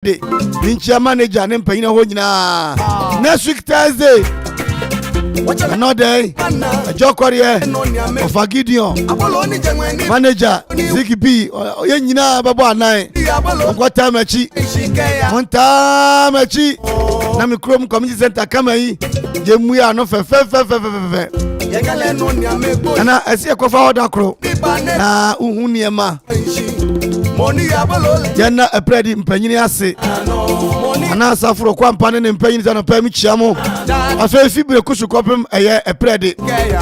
Nincha manager ne mpanyina ho nyina. Next week Thursday. Another day. Ajokore of Gideon. Manager Ziki B. Oye nyina babo anan. Okwata machi. Monta machi. Na mi Chrome Community Center kama yi. Jemu ya no fe. Ana esi ekofa oda kro. Na uhuni ema. Jana epredi mpanyini ase. Ana safuro kwa mpane ne mpanyini za no pa mi chiamo. Afa fibre kusu kopem eye epredi.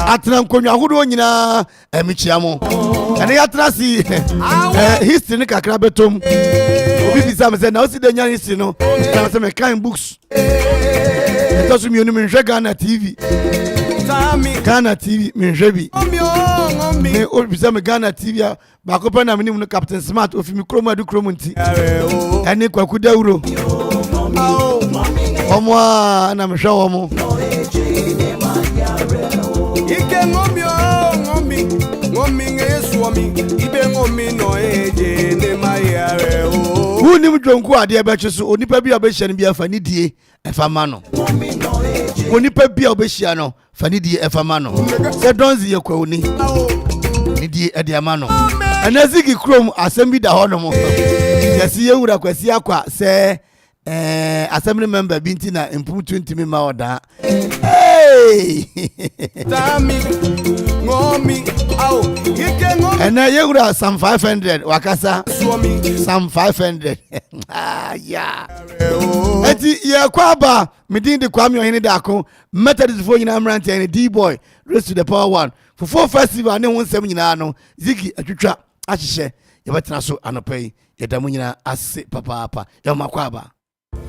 Atena nkonwa hodo nyina mi chiamo. Ene yatra si history ne kakra betom. Obi bisa me say na osi de nya history no. Na say me kind books. Etosu mi onu me hwe Ghana TV. Ghana TV me hwe bi. Me obi bisa me Ghana TV ba ko pa na me ni Captain Smart ofi mi kromo adu kromo nti. Ene kwaku dawuro. Omo na me hwe omo. Ike ngomi ngesuomi ibe ngomi no eje ne mayare o. Wuni mdwonku ade abeche so onipa bi obehia ne bi afani die efama no. Onipa bi obehia no fani die efama no. Se donzi ye kwoni. Ni die ade amano. Anazigi krom assembly da hono mo. Yesi yewura kwasi akwa se assembly member binti na improve 20 me ma oda. Hey! Ngomi au ike ngomi. Ena yewura some 500 wakasa. Some 500. Yeah. Eti ye kwaba midindi kwami ohini dako Methodist fo nyina amrante ene D-boy raise to the power one. For 4 festival ne ho nsem nyina no Ziggy atwitwa ahihye yebetena so anopai yedamu nyina ase papa ya makwaba.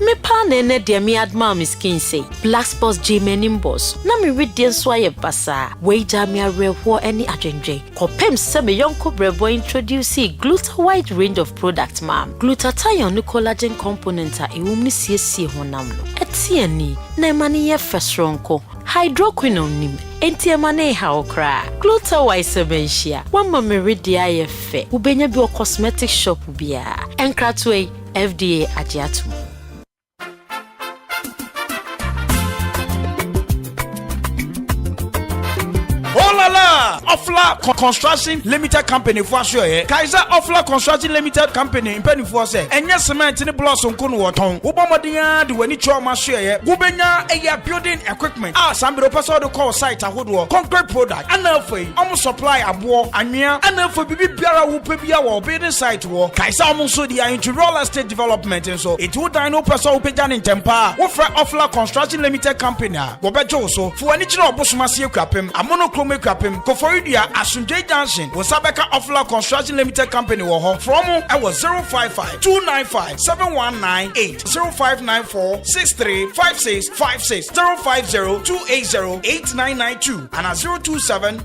Me pa ne de me adma miskin say Black Sports J Menimbos na me read so aye basa we ja me areho any adwendwe kopem se me yonko brebo introduce Gluta wide range of product mam glutathione ne collagen component a ewum ni siesie honam no etiani na mani ye fesronko hydroquinone nim enti emane ha okra Gluta wide sebenshia wamma me read aye fe ubenya bi o cosmetic shop bia enkratwe FDA agiatu. Ofla Construction Limited Company for sure. Kaiser Ofla Construction Limited Company in penny for say. Enya cement ni blossom kunu woton. Ubomodia de weni choma share. Gubenya eya building equipment. Sambiro person do call site ahodo. Concrete product. Anafoi. Omo supply abo anwea. Anafoi bibi biara wo pebia wo building site wo. Kaiser omo so dia into real estate development and so. It would dino person wo peja in tempa. Wo fra Ofla Construction Limited Company. Wo bejo so. Fu ani chira obosoma sie kwapem. Amonochrome kwapem. Koforidia Asunjay Junction was Sabeka Ofla Construction Limited Company wo from I was 055-295-7198 0594-635656 050-280-8992 and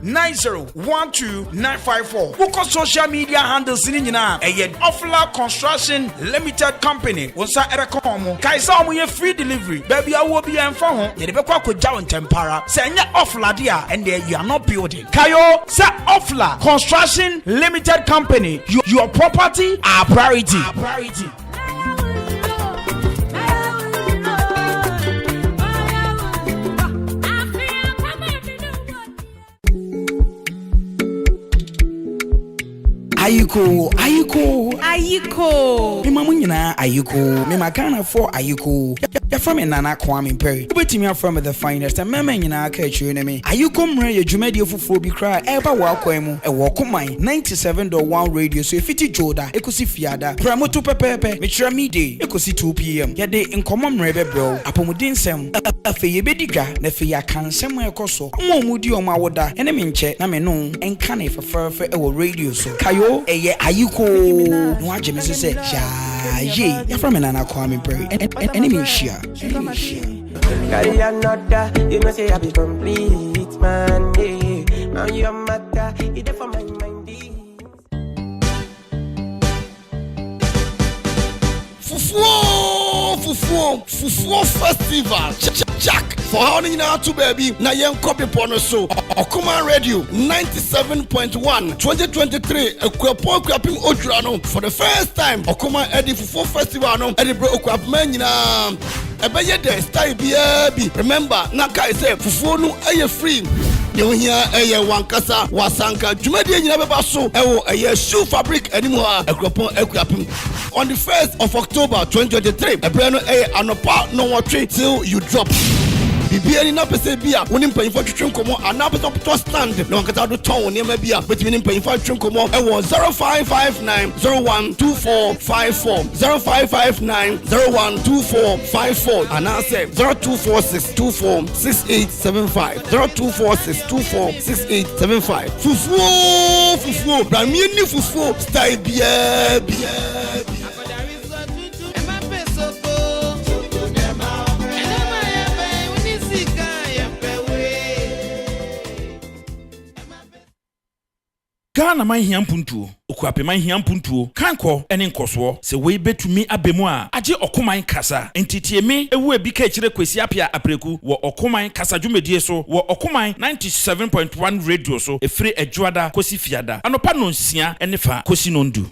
027-90-12954. Woko social media handles in nyina Ofla Construction Limited Company wonsa erekomo Kaiser omo free delivery baby awo bi emfa ho ye de bekwa koja on tempara se nya Ofla dia and there you are not building Kayo sa Ofla Construction Limited Company. Your property our priority. Ayiko. Me mamu nyina Ayiko. Me magana for Ayiko. Ya from Nana Kwame Perry. Ubetimi afrom the finest and meme nyina ka chire me. Ayiko mre ye dwumadi ofofo bi kra eba wa kwemu e wo koman 97.1 radio so efiti joda ekosi fiada. Pramoto pepepe me chira mide ekosi 2 pm. Ya de nkomo mre bebro apomudin sem afe ye bediga na fe ya kansem ekoso. Mo mudi o ma woda ene me nche na me no enka na feferfe e wo radio so. Kayo eye Ayiko no aje me say yeah ya from Nana Kwame Perry enemy share carry another you know say I be complete man yeah now you matter it for my mind Fufuo Festival Jack for how you know to baby na yen copy pono so Okuma Radio 97.1 2023 ekwapo kwapim odurano for the first time Okuma Edi Fufu Festival no Edi bro okwapman nyina ebeye de style bia bi remember na kai say fufu no eye free you hear eye wankasa wasanka dwumadi nyina beba so ewo eye shoe fabric animu ha ekwapo ekwapim on the 1st of October 2023 ebrano eye anopa no watwe till you drop Bibiani na pese bia woni mpanyfo twetwe nkomo ana pese to stand na wankata do ton woni ma bia betimi mpanyfo twetwe nkomo e wo 0559012454 0559012454 ana say 0246246875 0246246875 fufu bramie ni fufu style bia Ghana man hia mpuntuo okuape man hia mpuntuo kanko ene nkoso se we betumi abemu a age okoman kasa entitiemi ewu ebi ka kire kwesi apia apreku wo okoman kasa dwumedie so wo okoman 97.1 radio so efre adwada kosi fiada anopa no nsia ene fa kosi nondu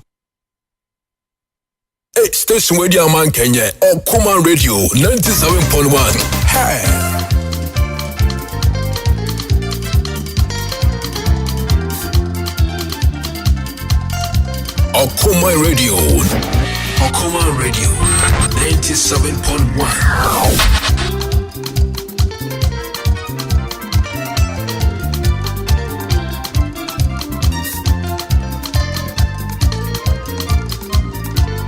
station radio man Kenya Okoman Radio 97.1 hey Okuma Radio 97.1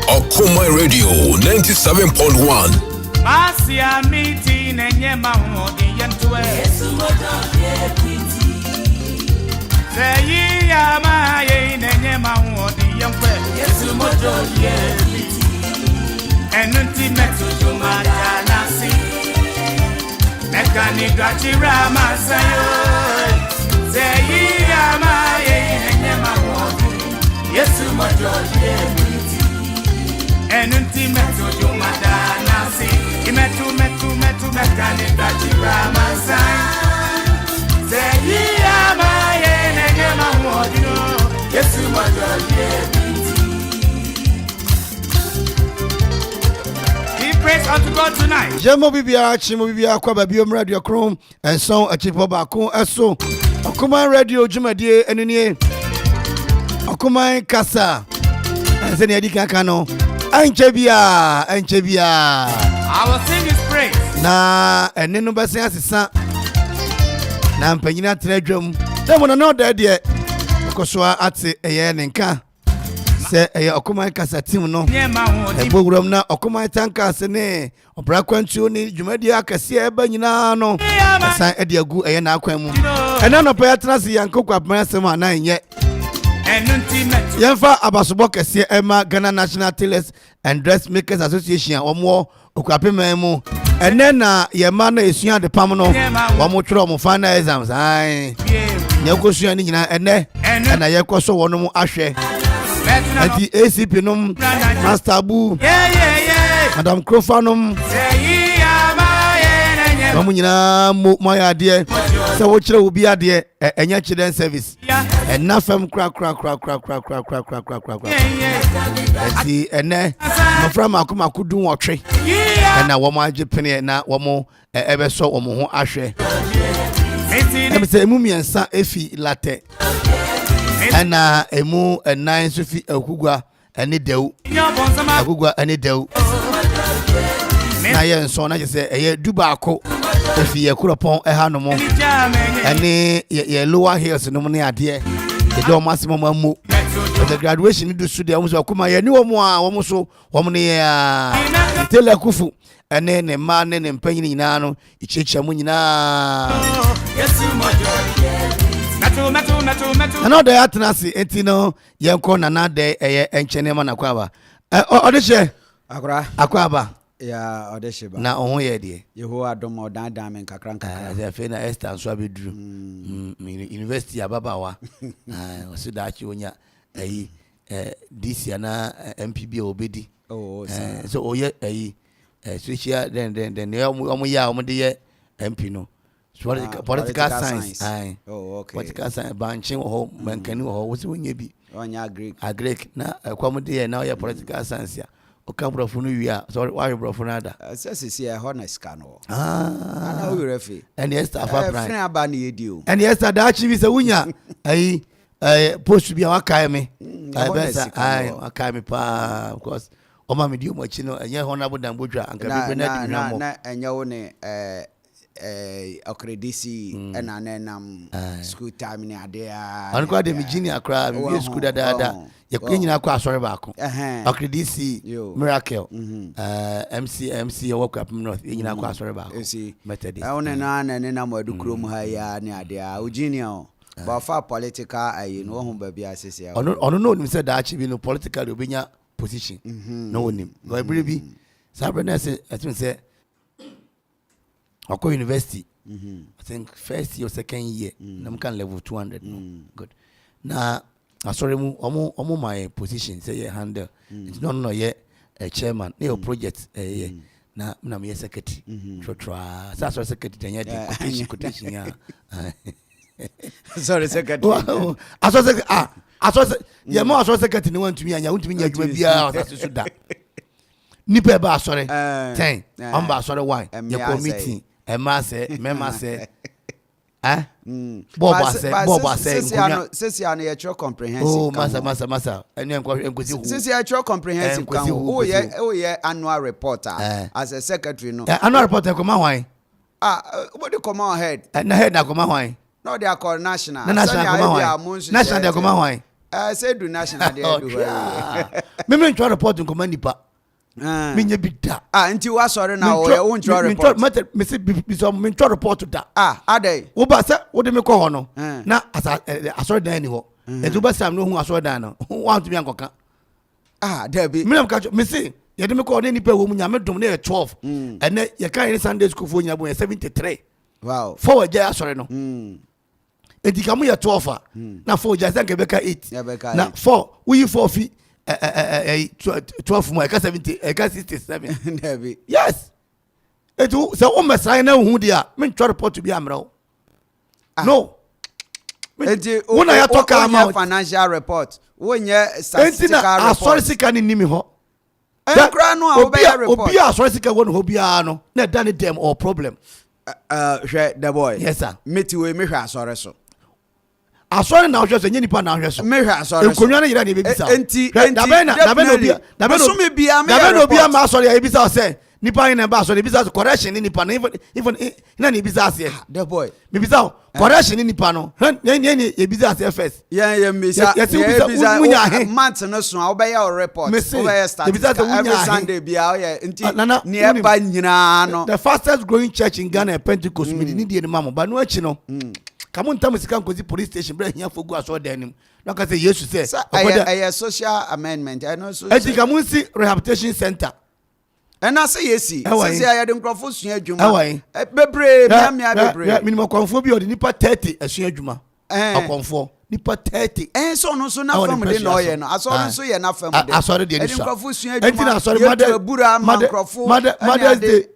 Okuma Radio 97.1 Asia meeting enye mahodi yentwe Seyi amaye nenye mahodi yentwe Yesu mojo yebiti Enunti metu jumada nasi Mekani gachira masayo Seyi amaye nenye mahodi Yesu mojo yebiti Enunti metu jumada nasi Imetu mekani gachira masayo Seyi amaye nenye mahodi Yesu mojo yebiti Praise unto God tonight. Jemo bibia chimo bibia kwa babio radio chrome and so a chipo bako eso Okuma Radio jumadie enenie Okuma kasa enseni adika kano anche bia I will sing his praise. na enenu bese asesa na mpanyina tredwam demo na no de kosoa ate eye nenka se eye Okuma kasa team no eboguram na Okuma tanka se ne obra kwantuo ni dwumadi akase eba nyina no san ede agu eye na akwan mu ena no pa yatena se yankokwa pamsem ana enye yemfa abasobo kase ema Ghana National Tailors and Dressmakers Association omo okwapeman mu ene na yema na esua de pam no omo twere omo final exams ai nyakosua ni nyina ene na yekoso wono mu ahwe Anti ACP num Master Abu Madam Krofanum Mamu nyina moya de se wo kire obi ade enya children service na fam kra anti ene no from akudu wotwe na wo mo agepene na wo mo ebeso wo mo ho ahwe em se emu miensa efi latte ana emu enan so fi akugwa ene dew akugwa ene dew na ye nso na je eye dubaako efi ye kuropon eha no mo ene ye lower hills no mo ne ade ye do maximum amu the graduation do studio mo so akuma ye ni wo mo a wo mo so wo mo ne ya tele kufu ene ne ma ne mpanyin nyina no ichicha mu nyina Ano de atenase entino yenko nana de eye enchene ma na kwaba odehye akwaba ya odesheba na ohun ye de Yehowa dom odan men kakranka ya fe na Esther so abedru university ababawa so da chi onya this year na MPB obedi so oye switch here then omo ya omo de MP no political science oh okay political science banching ho mankani ho wo se wonye bi onya agric na kwam de na ya political science ya o ka brofo no wi a so why brofo na da sesi e honest ka no na we refi and yes afa prime friend aba na yedi o and yes da chi bi se wunya post bi a wakai me besa wakai me pa of course o ma me di o mo chi no enye honorable dambodwa anka bi na di mo na enye wo ne akredisi na nam school time ni ade a an kwa de mi jini akra mi school da ye kwenyina kwa asore ba ko akredisi miracle MC work north yenyina kwa asore ba ko methodist one na mo adukuro mu ha ya ni ade a ujini o ba fa political ayi no ho ba bia asese ono no nim se da achi bi no political obenya position no onim go ebire bi sabrina say I think say Oko University, I think first year or second year, I'm can level 200. Good. Now, I sorry, omo my position say you handle. It's not yet a chairman. Your project na me secretary. Try. That's what secretary. Yeah, quotation. Yeah. Sorry, secretary. I saw yeah, more secretary. No one to me, and you want to me. You be out. So that. Nipe ba sorry. 10. I'm ba sorry. Why? Your committee. Emma say, Boba say, Sisi ano ye tro comprehensive. Oh, massa. Enu enkwesi. Sisi ye tro comprehensive kan. Oh ye annual reporter as a secretary no. Annual reporter koma hwan? What do come on head? Na head na koma hwan? No, they are called national. National koma hwan? National de koma hwan? Say do national they do. Me ntwa report nkoma nipa. Minye bida. Nti wa sorry na o ye won twa report. Me say biso me ntwa report da. Adai. Wo ba say wo de me ko ho no. Na asori dan ni ho. Etu ba sam no hu asori dan no. Wa ntumi ankoka. Debi. Me am ka me say ye de me ko ne nipa wo mu nya me dom ne 12. Ene ye kan ni Sunday school fo nya bo 73. Wow. Forward ja asori no. Edika mu ye 12 na forward ja say nke beka 8. Na 4 we 4 fi 12 more, 70, 67. Yes. Etu so o mesra na hu dia, me ntwa report to be amro. No. Enti when I talk about financial report, when ye statistical report. Asori sika ni nimi ho. Enkra no a obey report. Obi asori sika won ho bia no, na dane dem or problem. Hwe the boy. Yes sir. Meti we me hwe asori so. Asori na hwe so nye nipa na hwe so. Me hwe asori so. Enkonwa na yira na ebisa. Enti da be no bia ma asori ya ebisa say nipa ina ba asori ebisa correction ni nipa na even na ni ebisa say. The boy. Me bisa correction ni nipa no. Nye ebisa say first. Yeah misa. Ebisa month no so obey your report. Obey statistics every Sunday bia o enti ni e ba nyina no. The fastest growing church in Ghana Pentecost me ni die ni mamo ba no achi no. Kamu ntam sika nkozi police station bra hia fogu aso da nim na ka say yesu say a social amendment I know so eti kamu si rehabilitation center na say yesi say ya de nkrofo sua adwuma bebre mia bebre minimum konfo bi odi nipa 30 asua adwuma akonfo nipa 30 so no so na fam de no ye no aso no so ye na fam de asori de ni nkrofo sua adwuma enti na asori mother's day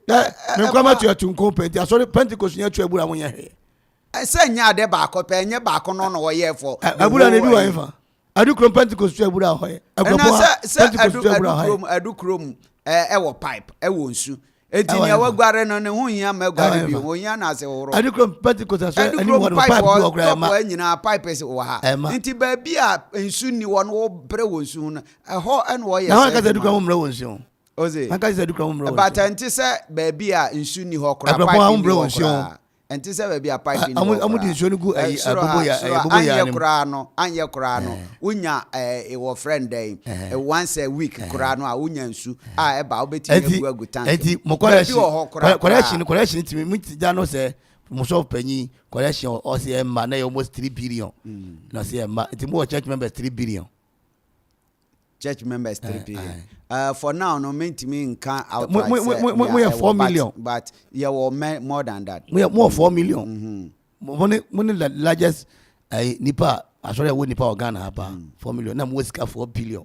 me kwama tu atunko penti asori Pentecost nya tu abura mo ye he say nya de ba ko pe nya ba ko no no ye for abura na bi wa fa adukrom Pentecost tu abura ho ye Pentecost tu abura ho adukrom wo pipe wo nsu enti ne wagware no ne ho hia magware bi ho hia na se horo adukrom Pentecost aso ani wo pipe wo gra ma nyina pipe se wo ha enti ba bi a nsu ni wo no bre wo nsu no ho en wo ye na ka se adukrom mra wo nsu oze na ka se adukrom mra wo but enti se ba bi a nsu ni ho kra pipe mra wo nsu enti se ba bi a pipe ni amu di nsu no gu abubo ya anye kra no unya wo friend day once a week kra no a unya nsu e ba obeti agu tank enti mo correction timi mutija no se muso panyi correction o se ma na almost 3 billion na se ma enti mo church members 3 billion church members 3 billion for now no mean nka out we 4 million but you were more than that we are more 4 million money the largest nipa asori we nipa Ghana hapa 4 million na mo sika 4 billion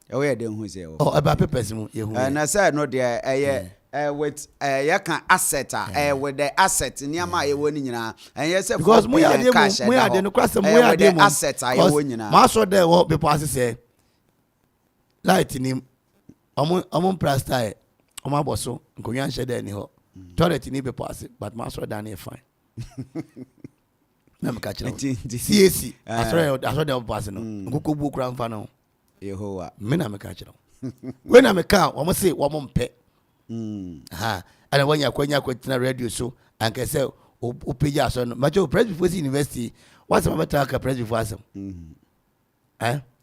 we dey hu say oh about papers mu ye hu na say no dey with you can asset with the asset niama ye woni nyina and you say because mo ya dey no kwase mo ya dey mo asset ye woni nyina ma so dey wo people as say light ni omo plaster omo aboso nkonwa nche dey ni ho toilet ni people as but ma so down here fine na me catch no CAC aso dey pass no nkoko bu kura mfa no Yehowa me na me catch no we na me ka omo say omo mpe and when you kwenya radio so and can say opeja so no macho press before university what's my better ka press before asem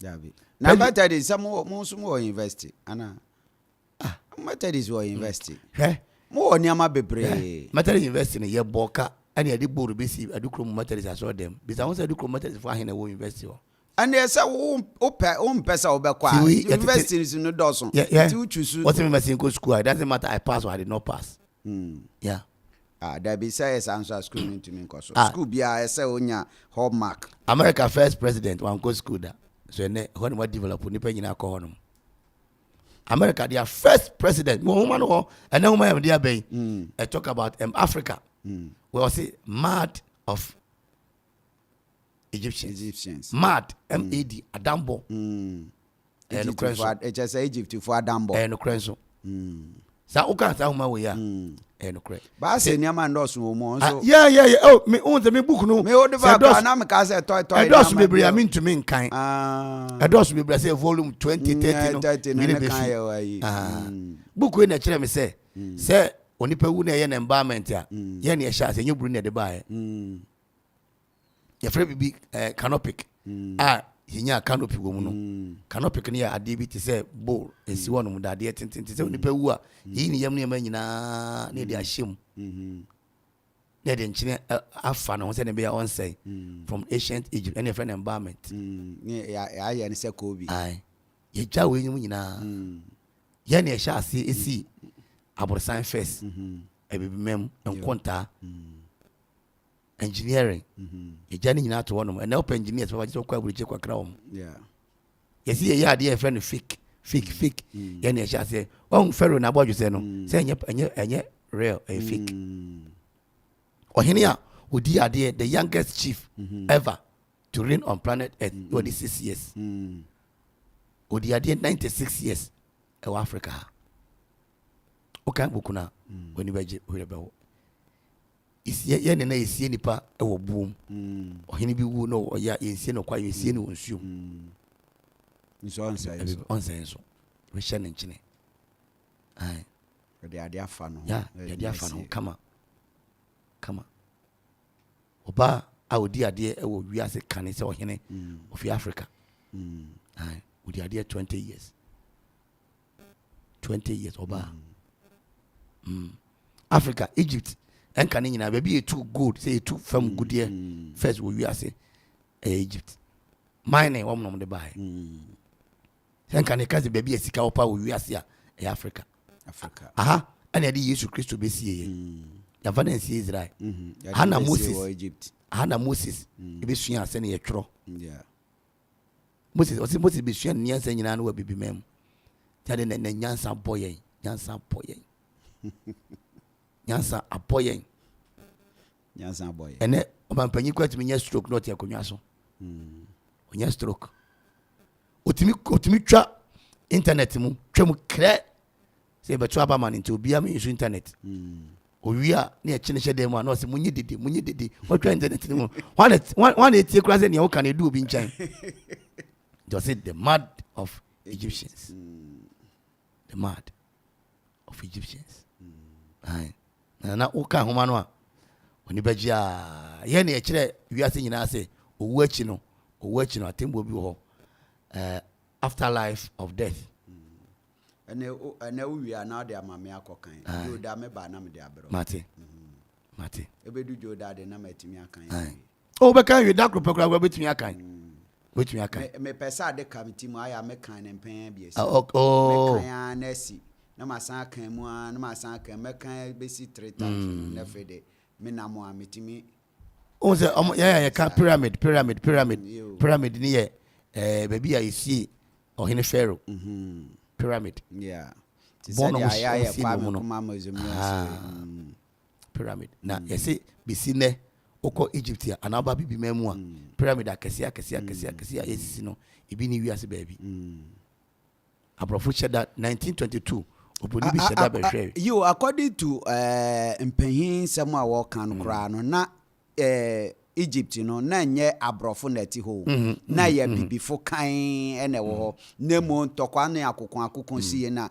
David na better is some more university ana better is what university mo oniama bebre better university na ye boka and ye di boru be si adukro better is aso dem because won say adukro better is for hina wo university and they say pesa obekwa university is no doson you choose what me machine go school it doesn't matter I pass or I did not pass yeah there be say answer school into me cause school bia say onya hallmark America first president one go school that so when we develop ni pe nyina ko hono America their first president mo woman ho and then woman dey be talk about Africa we will say mad of Egyptians. Mad MAD Adambo. Egypt for Adambo. No crenso. Sa uka sa huma we ya. No cre. Ba se niama ndoso mo so. Yeah. Oh, me on the book no. Me o de ba na me ka say toy. Edos me bria me to me nkan. Edos me bria say volume 2030 no. Me be book we na kire me say onipa wu na ye na environment a. Ye na ye sha say nyoburu na de ba your friend be canopic hinya canopy wo mu no canopic ne ya ade bi te say bowl esi wono mu da de tintin te say onipa wu a yi ni yam ne ma nyina ne de ahyem ne de nchine afa no say ne be on say from ancient Egypt any friend environment ya ne say kobi ye ja we nyum nyina ye ne sha ase esi aborsan first ebibi mem enkonta engineering ejani nyina to wono and help engineers for just kwa buriche kwa kra wom yes ye ade e friend fake ye na sha say on pharaoh na boju say no say enye real fake ohini a odi ade the youngest chief ever to reign on planet earth 26 years odi ade 96 years e Africa okan bukuna oni beje ohirebe ye ne na esie nipa e wo buom ohini bi wu no ya esie no kwa esie no nsuo nso onsen so we hye ne nchine ai de ade afa no ya de afa no kama oba a odi ade e wo wiase kane se ohene of Africa ai odi ade 20 years oba Africa Egypt en kan nyina ba bi etu gold say etu fam goodie first we wiase Egypt mine wo mnom de bai en kan ka se ba bi esika opa we wiase a Africa aha ana de Yesu Kristo be sie ya fa na sie Israel hana Moses e be sua ase na ye tworo Moses be sua ne ansa nyina na wa bibi mem tade na nyansa boyen nyansa apoyen ene obampanyi kwatimi nya stroke not yakonwa so onya stroke otimi twa internet mu twa mu kre se beto abaman nti obi am use internet owia na ekine hye mu na o se munyi dede watwa internet mu one etie kura se ne o kan edu obi nchan just it the mad of Egyptians the mad of Egyptians ai na uka homa no a oni bagia ye na ekire wiase nyina se owu achi no atembo bi ho afterlife of death ene uwia na de amame akokan joda me ba na me de abro mate ebedu joda de na matimi akan o be kan wi dakro pekura we betumi akan me pesa de kamiti mu aya me kan ne pen bi esi oh me kan na si na masan kan mu na masan kan me kan be si 3 times na fede me na mo ametimi o se ya ka pyramid ni ye baby ya isi ɔhene Pharaoh pyramid born of pyramid na yɛsɛ bisi nɛ wokɔ Egypt a anaa ɔba bibi ma mu a pyramid akɛseɛ a yɛsisi no ebi ne wiase baabi aborɔfo hyɛ da 1922 oboni bi hyɛ da bɛhwɛ yo according to mpanyin sɛm a wɔka no koraa no na Egypt no na nyɛ aborɔfo na ti ho na yɛ bibifo kan ɛna ɛwɔ hɔ na mu ntɔkwa ne akoko sie na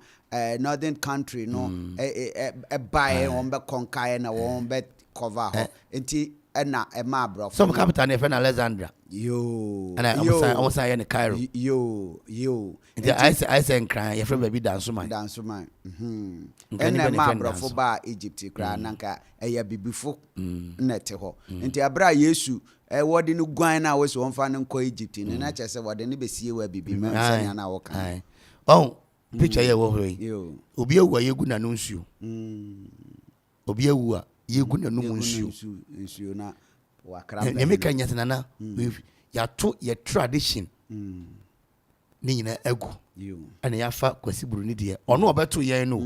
northern country no ɛbae wɔn bɛ kɔnkae na wɔn bɛ cover hɔ nti ɛna ɛma aborɔfo some capital ne fɛ na Alexandria ɛna ɔmo san yɛ ne Cairo nti ayɛ nkran yɛfrɛ baabi dansoman ɛna ɛma aborɔfo ba Egypt koraa nanka ɛyɛ bibifo na ɛte hɔ nti abere a Yesu wɔde no guan na wɔsɛ wɔmfa no nkɔ Egypt no na kyerɛ sɛ wɔde no bɛsie wɔ bibi ma sɛnea na wɔka picture yɛ wɔ hɔ yi obi awu a yɛgu n'ano nsuo obi awu a yɛgu n'ano nsuo na wakra meka nyatenana yɛato yɛ tradition ne nyina agu ɛna yɛafa Kwasi Buru ne deɛ ɔno ɔbɛto yɛn no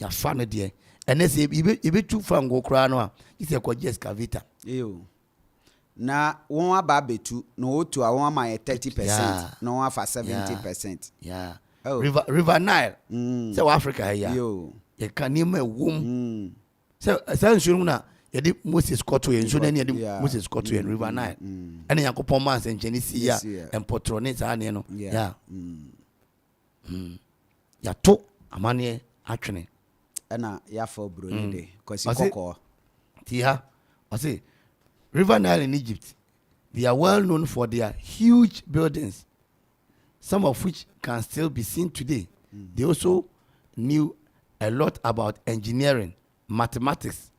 yɛafa no deɛ ɛnɛ sɛ yɛbɛtu fango koraa no a yɛsɛ kɔgye excavator na wɔn aba abɛtu na wɔtu a wɔn ama yɛ 30% na wɔn afa 70%. River Nile sɛ wɔ Africa yɛ yɛka nneɛma ɛwom sɛ nsuo no na yɛde Moses kɔto yɛn nsuo no ne yɛde Moses kɔto yɛn River Nile ɛna Nyankopɔn ma nsɛnkyɛnne si a mpɔtorɔ ne saa neɛ no yɛato amanneɛ atwene ɛna yɛafa Buroni de Kwasi kɔkɔɔ nti ha ɔse River Nile in Egypt, they are well known for their huge buildings, some of which can still be seen today. They also knew a lot about engineering, mathematics,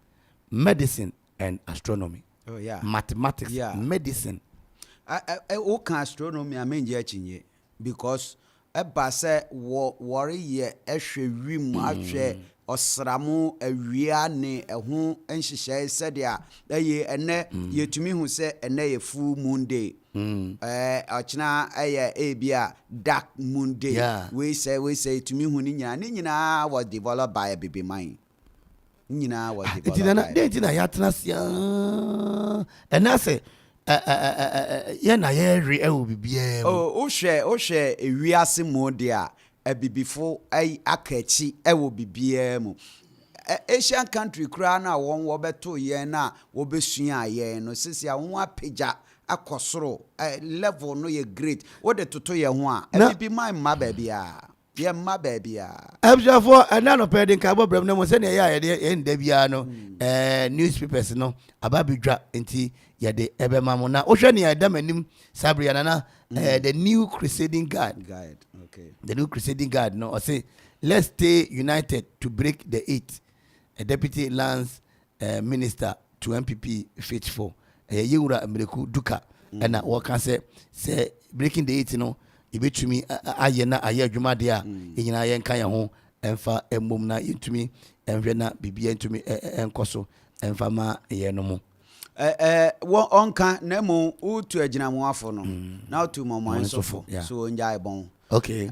medicine, and astronomy. Oh yeah, mathematics, medicine. I astronomy. I mean, yeah, because say worry ye rim Osramu awia ne ɛho nhyehyɛ sɛdeɛ ɛyɛ ɛnɛ yɛtumi hu sɛ ɛnɛ yɛ full moon day ɔkyena ɛyɛ ebia dark moon day we say yɛtumi hu ne nyinaa was developed by a baby mind nyinaa was developed by yɛatena sia ɛna sɛ yɛna yɛre ɛwɔ bibiaa wohwɛ ewiase mu de a ebibifo akachi ewo bibia mu Asian country kura na won wo beto yen na wo besua yen no sisi a won apagya akosoro level no ye great wo de toto ye ho a ebibi man ma ba bia ye ma ba bia abjafo ana no pede nka bo brem no mo se ne ya ye nda bia no newspapers no ababidwa enti ye de ebema mo na wo hwe ne ya da manim sabria na the New Crusading Guard. Okay. The New Crusading Guard, no, I say, let's stay united to break the 8. A deputy lands minister to MPP faithful. Yewura Mreku Duka. And what can say breaking the 8, you know, you bet to me, ayena aye juma dia, in ayen kaya home, and fa emumna into me, and vena bibi to me, and koso, and fama yenomo. Wo onka nemo utu agina mo afo no na utu mo sofo so njai bon okay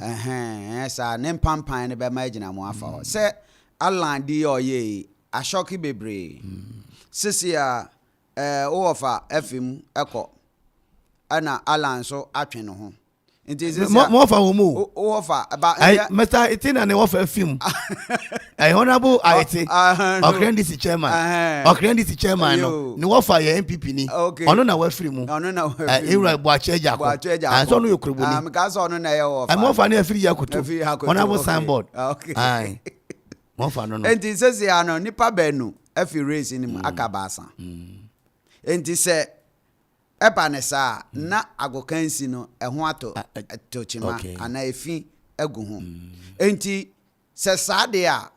sa ne pampan ne be ma agina mo afo se alan di oye ashoki bebre sisi a wo ofa FM eko ana alan so atwe no ho nti sisi mo ofa wo mu wo ofa ba Mr. Itina ne ofa FM honorable Aite Okrendisi chairman no ni wofa ye MPP ni ono na wafiri mu Ewura Boache Jako anso no yokurubu ni because ono na ye wofa am wofa na afiri Yakuto honorable signboard ai wofa no enti sesi ano nipa benu afi race ni akabasa enti se eba ne sa na agokansi no eho ato tochima ana efi egu ho enti se sade a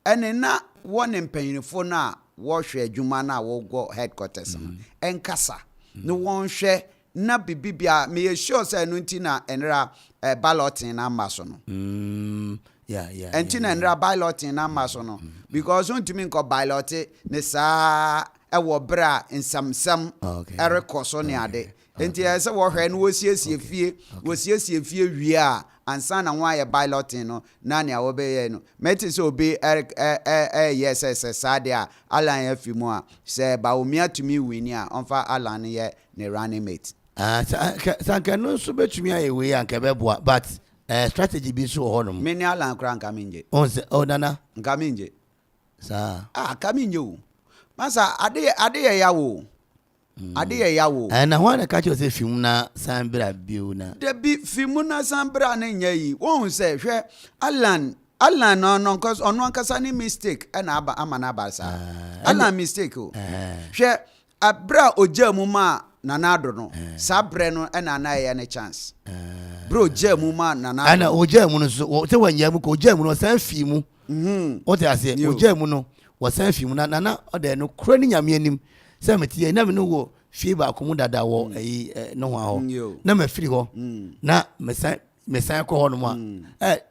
ene na wone mpanyinfo na wo hwe adwuma na wo go headquarters enkasa no won hwe na bibibia me sure say no nti na enra balloting na maso no enti na enra balloting na maso no because ontimi nko ballot ne sa ewo bra nsamsam erekoso ne ade enti ese wo hwe no wosiesie fie wie a ansa na wa ye piloting no na ne wo be ye no meti so obi yes sade a alan ya fi mu a se ba omi atumi wini a onfa alan ye ne running mate sanka no so betumi aye we anka beboa but strategy bi so ho no me ne alan kra nka minje nana nka minje sa ka minje o masa ade ye yawo ade ye yawo na ho na ka che se film na sambra bio na de bi film na sambra na nya yi won se hwe alan no cause ono ankasa ni mistake na aba ama na aba sa alan mistake o hwe abra ojamu ma nanado no sabre no na ye ne chance bro jamu ma nanado ana ojamu no so te wanyamu ko ojamu no san fi mu o te ase ojamu no wo san fi mu na nana o de no kro ni nyame anim se metie na me no wo fie ba ko mu dada wo no ho na ma firi ho na mesan ko ho no ma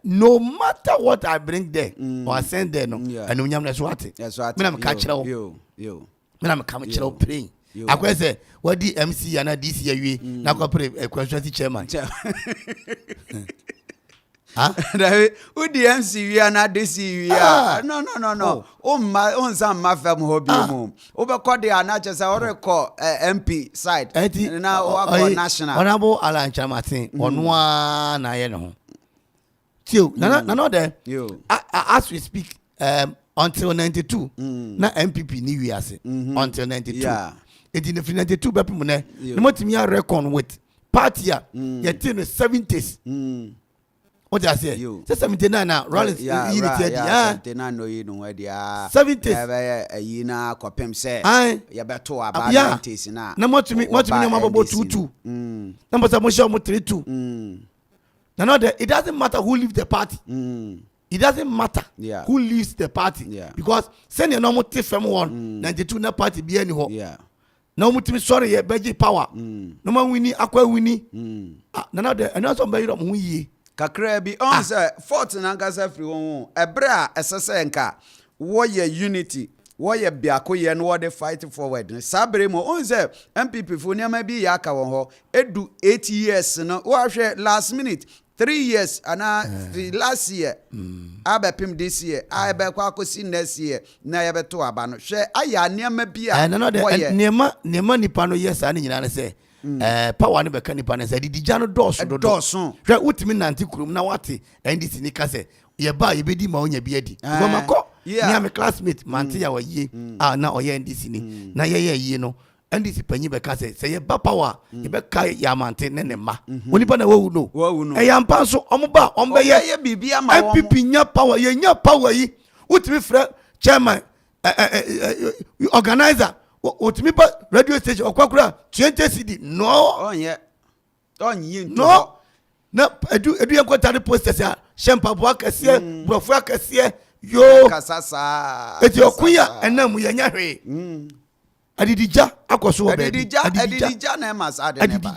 no matter what I bring there or send there no anu nyam na so ate me na me ka kire wo me na me ka kire wo praying akwese wadi MC ana DC awie na ko pray constituency chairman Dawe udi MC wi na DC wi no on sam mafam hobi mu obekode ana chese oreko MP side na wa national honorable Alan Chamatin onwa na ye ne ho tio na there as we speak until 92 na MPP ni wi ase until 92 it in 92 bepum ne motimi ya reckon with party ya ye no 70s what I say? 79 now. Rollins unity. 79 no you know dia. 70s. You na kopem say. Ya beto about 90s na. Na mo tumi mababo 22. Number some show mo 32. Now it doesn't matter who leaves the party. It doesn't matter who leaves the party because send your normal fm 1 92 na party be any ho. Na mo tumi sorry ye beji power. No man winni akwa winni. Na another be you mo yi. Kakra bi on say fort na ngasa free won ebra esese nka wo ye unity wo ye biako ye no wo dey fight forward sabre mo on say MPP fo niam bi ya aka won ho edu 8 years no wo hwe last minute 3 years ana last year abepim this year abe kwa akosi next year na ye beto aba no hwe aya niam bi a wo ye niam nipa no yes ani nyina na say power ne beka nipa ne say didija no doso hwe utimi nanti kurum na wate NDC ni ka say ye ba ye bedi ma onya bi adi go makọ ni am classmate manti ya waye na oye NDC ni na ye no NDC panyi beka say ye ba power ye beka ya mante ne ma onipa na wawu no ya mpa so omba ombe ye bibia ma wo MPP nya power ye nya power yi utimi frɛ chairman organizer otimi pa radio station okwakura 20 cd no no na edu yankotare posters ya shempa bo akese brofo akese yo kasasa eti okuya enam ye nya hwe adidija akoso wo be adidija na mas ade ne ba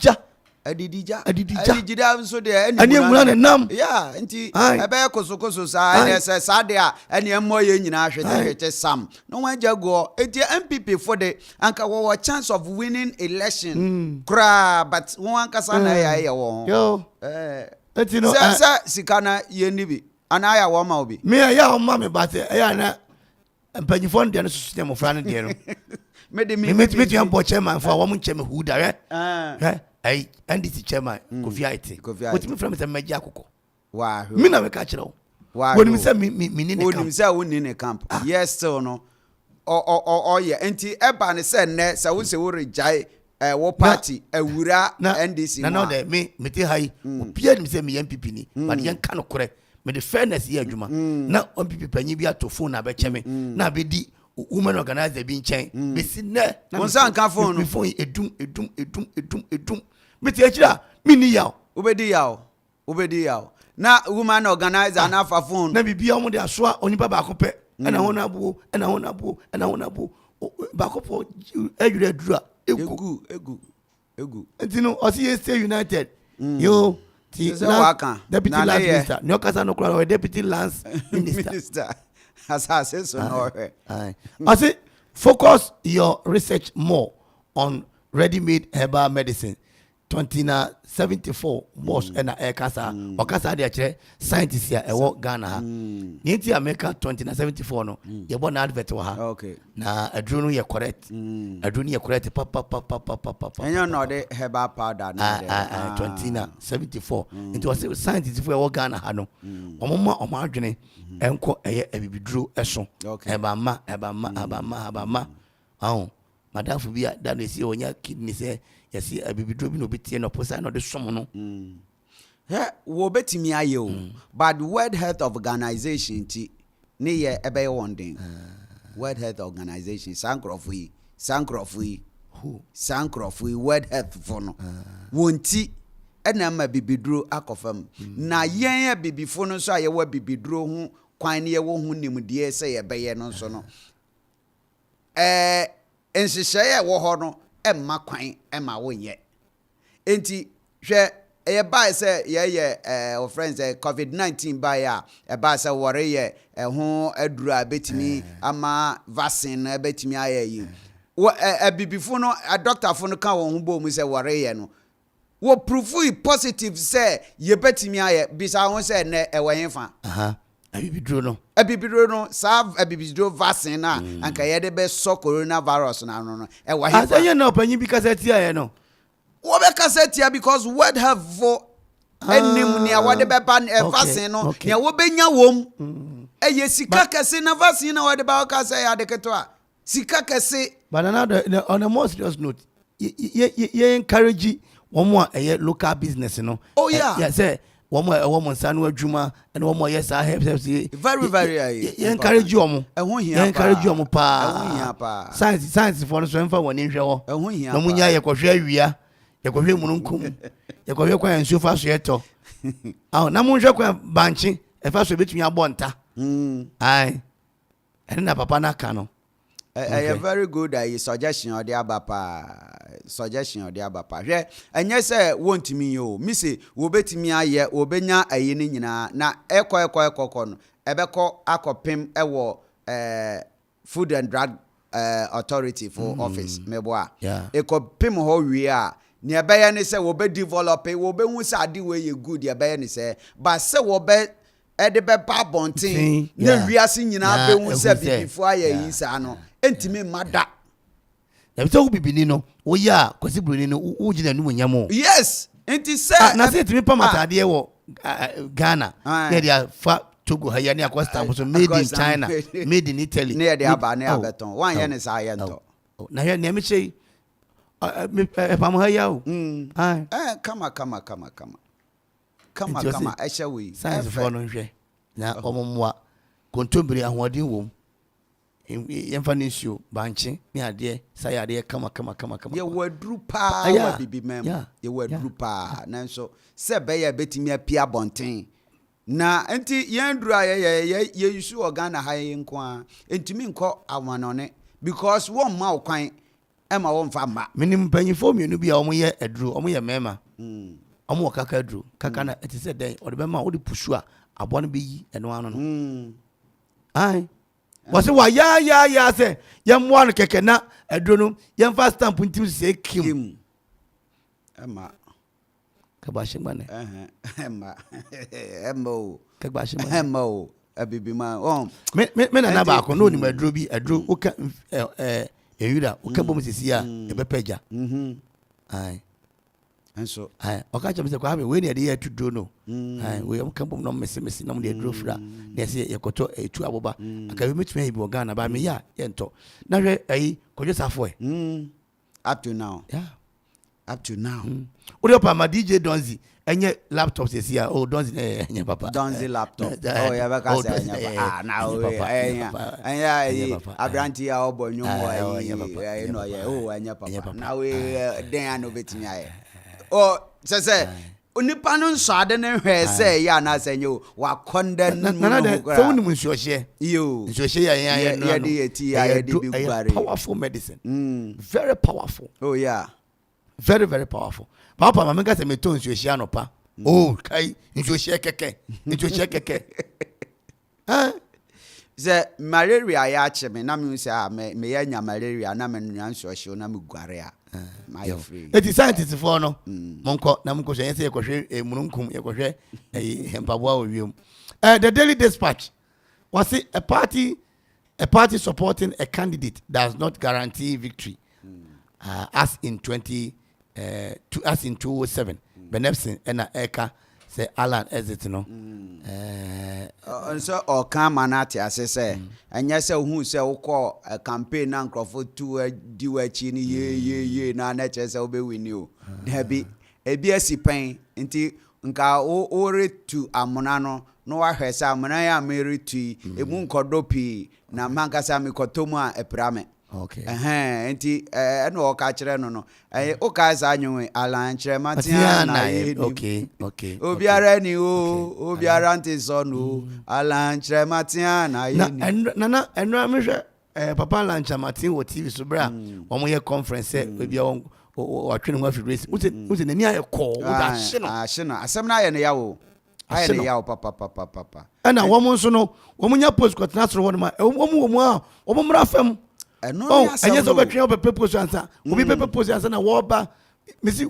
adidija so de ani emura ne nam ya nti ebe kosokoso sa ene se sade a ene emmo ye nyina hwete sam no wan jago eti MPP for the anka wo chance of winning election kra but won anka sa na ya wo yo eti no sa sikana ye nibi ana ya wo ma obi me ya ho ma me bate ya na mpanyifo ndie no susu mo fra no die no me tu am bo chairman for wo mo nche me hu dare ai NDC chairman Kofi Aite what me from say meji akoko wa me na me ka kire wo woni me say me ni ne camp woni me say woni ne camp yes still no ye enti eba ne say ne say wo se wo rejai wo party awura NDC na no de me te hai opia ni say me MPP ni but yen ka no kore me the fairness ye adwuma na MPP panyi bi ato phone na be cheme na be di woman organizer bi nchen be si ne na monsan ka phone no phone edum me ti akira me ni yaw obedi yaw na woman organizer na fa phone na bibia omo de asoa onipa ba akopɛ ɛna honabu ba akopɔ adwure adura egu ntino osi stay united yo ti deputy lance minister no kasa no kura deputy lance minister asase so no I say focus your research more on ready-made herbal medicine. 2074 boss ɛna ɛkasa ɔkasa de akyerɛ scientists a ɛwɔ Ghana ha ne nti America 2074 no yɛbɔ na advert wɔ ha na aduro no yɛ correct aduro no yɛ correct papa ɛnyɛ no de herbal powder na 2074 nti ɔsɛ scientists fo ɛwɔ Ghana ha no ɔmoma ɔmo adwene ɛnkɔ ɛyɛ abibiduro ɛso ɛbama aho madafo bi da no esi onya kidney sɛ yɛsi abibiduro bi no betie no posa no de som no wo betimi aye o but World Health Organization ti ne ye ebe one thing World Health Organization sankrofo yi World Health for no wonti ɛna ma bibiduro akofam na yɛn abibifo no so ayewa bibiduro ho kwan ne yewo ho nimdeɛ sɛ yɛbɛyɛ no so no nhyehyɛ wɔ hɔ no ɛmma kwan ɛma wonyɛ enti hwɛ ɛyɛ sɛ yɛyɛ our friends COVID-19 bae a ɛbaa sɛ wɔreyɛ ɛho aduru a betimi ama vaccine na betimi ayɛ yi abibifo no doctorfo no ka wɔn ho bɔ mu sɛ wɔreyɛ no wo proof positive sɛ yɛbetimi ayɛ bisa ho sɛ nɛ ɛwɔ hefa abibiduro no sa abibiduro vaccine na anka yɛde bɛ so coronavirus na no ɛwɔ hefa asɛyɛ na ɔpanyin bi kasa tia yɛ no wo be kasa tia because World Health for enim nia wo de be ba vaccine no nia wo benya wom eye sika kese na vaccine na wo de ba kasa ya de keto sika kese. But another on a more serious note ye encourage one more local business no. Oh yeah. Yeah say one more sanu adwuma and one more yes I have very ye encourage you omo. Ye encourage you omo pa. Science for no so emfa woni hwe wo. No munya ye kohwe awia. Yɛkɔhwɛ mununkum yɛkɔhwɛ kwa nsuo fa so yɛtɔ na monhwɛ kwa banche ɛfa so betumi abɔ nta ai ɛne na papa na ka no very good suggestion ɔde aba pa hwɛ ɛnyɛ sɛ wontumi yo mi se wo betumi ayɛ wo benya ayi ne nyinaa na ɛkɔ no ɛbɛkɔ akɔpem ɛwɔ Food and Drug Authority for office meboa ɛkɔpem hɔ wie a ne ɛbɛyɛ ne sɛ wɔbɛ develop wɔbɛ hu sɛ ade wɔ yɛ good ɛbɛyɛ ne sɛ ba sɛ wɔbɛ ɛde bɛ ba bonten ne wiase nyinaa bɛ hu sɛ bibifo ayɛ yi saa no entimi mada na bi sɛ wo bibini no wo ya kwasi buruni no wo gina no munyam yes enti sɛ na sɛ timi pamatadeɛ wɔ Ghana ne dia fa Togo ha ya ne akosta so made in China made in Italy ne dia ba ne abeton wan yɛ ne saa yɛ nto na hwɛ ne me kyei pam ha ya o kama ɛhyɛ we science for no hwɛ na ɔmomwa kontombere ahoɔden wom yɛmfa ne nsuo banche ne adeɛ sa yɛ adeɛ kama yɛ waduru paa wa bibi mem yɛ waduru paa nanso sɛ bɛyɛ betimi apia bonten na enti yɛn duru a yɛ yusu Ghana ha yɛ nko a entimi nkɔ awanone because wɔn ma kwan ɛma wɔn fa ma minim panyifo mienu bi a wɔn yɛ aduru wɔn yɛ mɛma wɔn wɔ kaka aduru kaka na ɛte sɛ dɛn ɔde bɛma ɔde pusu a aboa no bɛyi ɛno ano no ai wɔsɛ wa ya sɛ yɛmmoa no kɛkɛ na aduru no yɛmfa stamp ntim sɛ kim ɛma kabashe mane ɛma o kabashe mane ɛma o abibima me na baako no onim aduru bi aduru woka Ewira uka bomu sisi ya ebepeja ai enso ai okacha mse kwa we ne de ya tudo no ai we uka bomu no mese na mu de dro fra na se yekoto etu aboba aka we metumi ibi Ghana ba me ya yento na hwe ai kojo safo up to now uri opa ma DJ Donzi enye laptop sisi ya Donzi enye papa Donzi laptop ya baka say enye papa na enye abranti ya obo nyomo enye no ya enye papa na we den ano betimi aye se onipa no nso ade ne hwe se ya na se enye wa konda na de so woni mu nsuohye yo nsuohye ya de eti ya de bi gbare powerful medicine very powerful very very powerful papa mama nka se meto nsuohye anopa kai nsuohye keke ze malaria ya cheme na me say me ya nya malaria na me nsuohye na me guare a my free It is scientists for no monko na monko hwe say yekohwe mununkum yekohwe hempabwa owium. The Daily Dispatch was it a party supporting a candidate does not guarantee victory. As in 2007 Benepsin and Eka say Alan exit no so or come manati as say and yes who say we call a campaign and Crawford to do a chini ye na nature say we win you there be a BSc pain nti nka o re to amonano no wa hwese amona ya meri tu emu nkodopi na mankasa mikotomu a eprame. Okay. Enti no o ka kire no o ka za anwe Alan Chrematia na okay. Obiara ni obiara nti so no Alan Chrematia na ye ni. Na mehwe Papa Alan Chrematia wo TV so bra omo ye conference e bia o atwene ho afi race. Uze nani aye call wo da hye no asem na ye ne yawo. Aye ne yawo papa. Ana wo mo nso no wo mo nya post kwatena soro ho no ma wo mo mra fam. Oh, and yes, over train of people answer. We be people answer na woba. Missy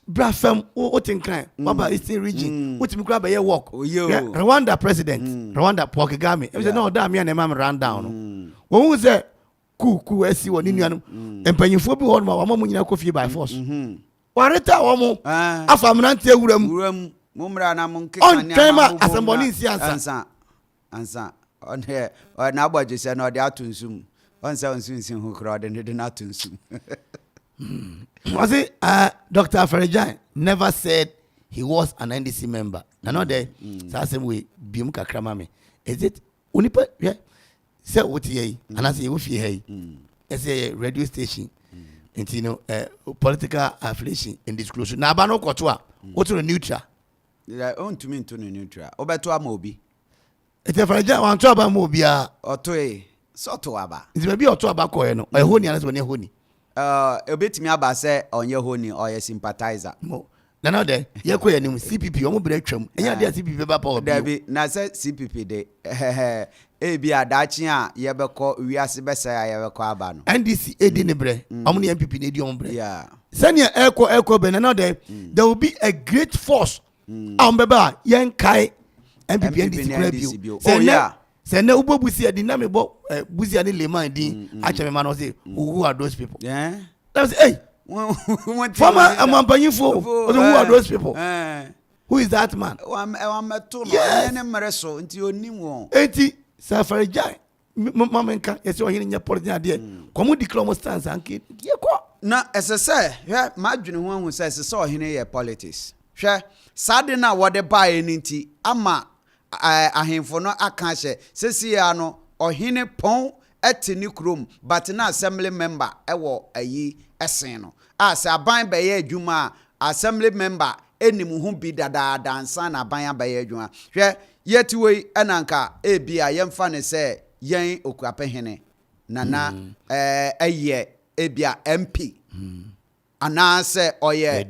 Brafem, what in crime? Baba Eastern region. What me grab a walk. Rwanda president. Rwanda Paul Kagame. It was no damn me and a man ran down. When was that? Cool, see what in and Penyfo be on my woman coffee by force. Wareta Omo. Afamanante Uram. Mumra na monkey. On Tema Assembly answer. On here, or now, but you said, no, they are to zoom. 1 7 who crowd and did not to zoom. Was it Dr. Afarajan never said he was an NDC member? No, there. So same way, Biumka Kramame. Is it Unipa? Yeah. Say what ye, and I say, if you hey, it's a radio station, and you know, political affiliation in disclosure. Now, Bano Kotua, what's the neutral? They own to me to the neutral. Obeto Amobi. It's a fragile one to about Mobia or to Soto Aba. It may be a to about Coeno, a honey as when you're honey. A bit me about say on your honey or your sympathizer. No, no, there, you're quite new CPP, almost breakthrough, and you're CPP about Debbie, Nasa CPP day. A be a Dachia, Yabako, we are Sebesa, Yabako. NDC, Edinbre, Omni MPP, Nediombre. Yeah. Send your echo, Ben, another, there will be a great force. Baba, young Kai. MPP NDC. Oh yeah. Send no ubo busi adi na me bo busi ani lema din acha me man o say who are those people? Yeah. That was hey. Former amampanyifo who are those people? Who is that man? Meto no ene mreso nti onim won. Enti Safari Jai mama nka yesi ohine nya politics ade komu declare stance anke ye ko. Na esese hwe madwene ho ahu say esese ohine ye politics. Hwe sade na wode ba eninti ama ahemfo no aka hye sesi ya no ohine pon etini krom but na assembly member ewo ayi esen no as aban be ye adwuma assembly member enim ho bi dada dansa na aban abaye adwuma hwe yetiwe enanka ebia yemfa ne se yen okuapehene nana eye ebia MP ana se oye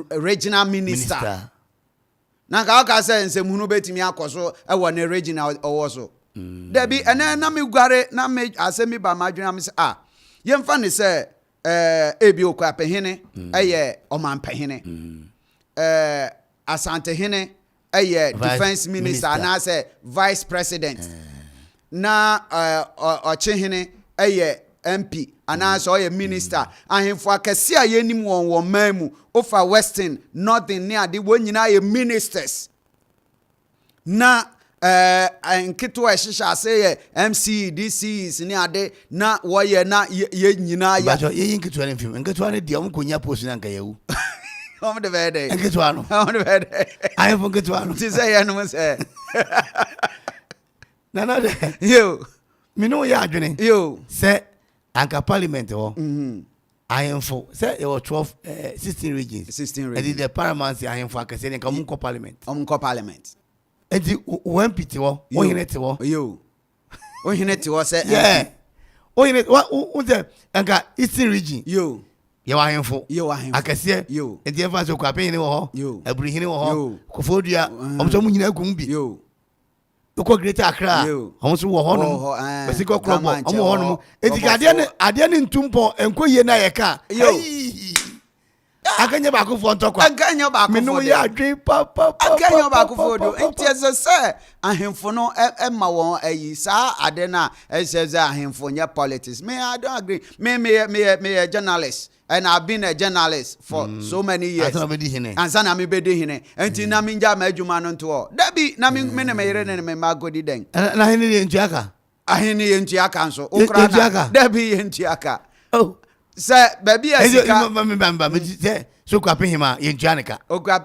regional minister na ka say nsemu betimi akoso e wo ne regional owoso debi ene na me guare na me asemi ba madwena me say yemfa ne say ebi okuapehene eye omanpehene asante hene eye defense minister na say vice president na ochehene eye MP anasa oye minister ahemfo akese ayenim won mamu ofa western northern ne ade wonyina ye ministers na nkito ehihya ase ye MC DCs ne ade na woye na ye nyina ya bajo ye nkito ne film nkito ne dia mkonya post na nka yewu om de vede nkito ano om de vede ahemfo nkito ano ti say ye no say na de yo mino ya adwene yo say anka parliament ho ahemfo say there were 16 regions and the paramount ahemfo akase ne ka parliament and the MP ti wo ohine ti wo yo ohine ti wo say yeah ohine what the anka eastern region yo ahemfo akase yo and the emphasis ko apehine wo ho yo aburihine wo ho kofodua omso mu nyina gum bi yo ko Greater Accra omo so wo hono basiko krobo omo hono etika ade ne ntumpo enkoye na ye ka akanya ba ko fo ntokwa akanya ba ko fo me ya adwen papa akanya ba ko fo do ntiezo se ahemfo no ma won ayi sa ade na ese ahemfo nya politics me I don't agree me a journalist and I've been a journalist for so many years and sana me be de hine enti na me nja ma adwuma no nto dabi na me ne me yere ne me magodi den na hene ye ntuaka ahene ye ntuaka nso okra na dabi ye ntuaka oh se baby asika me say so kwape hima ye ntuaneka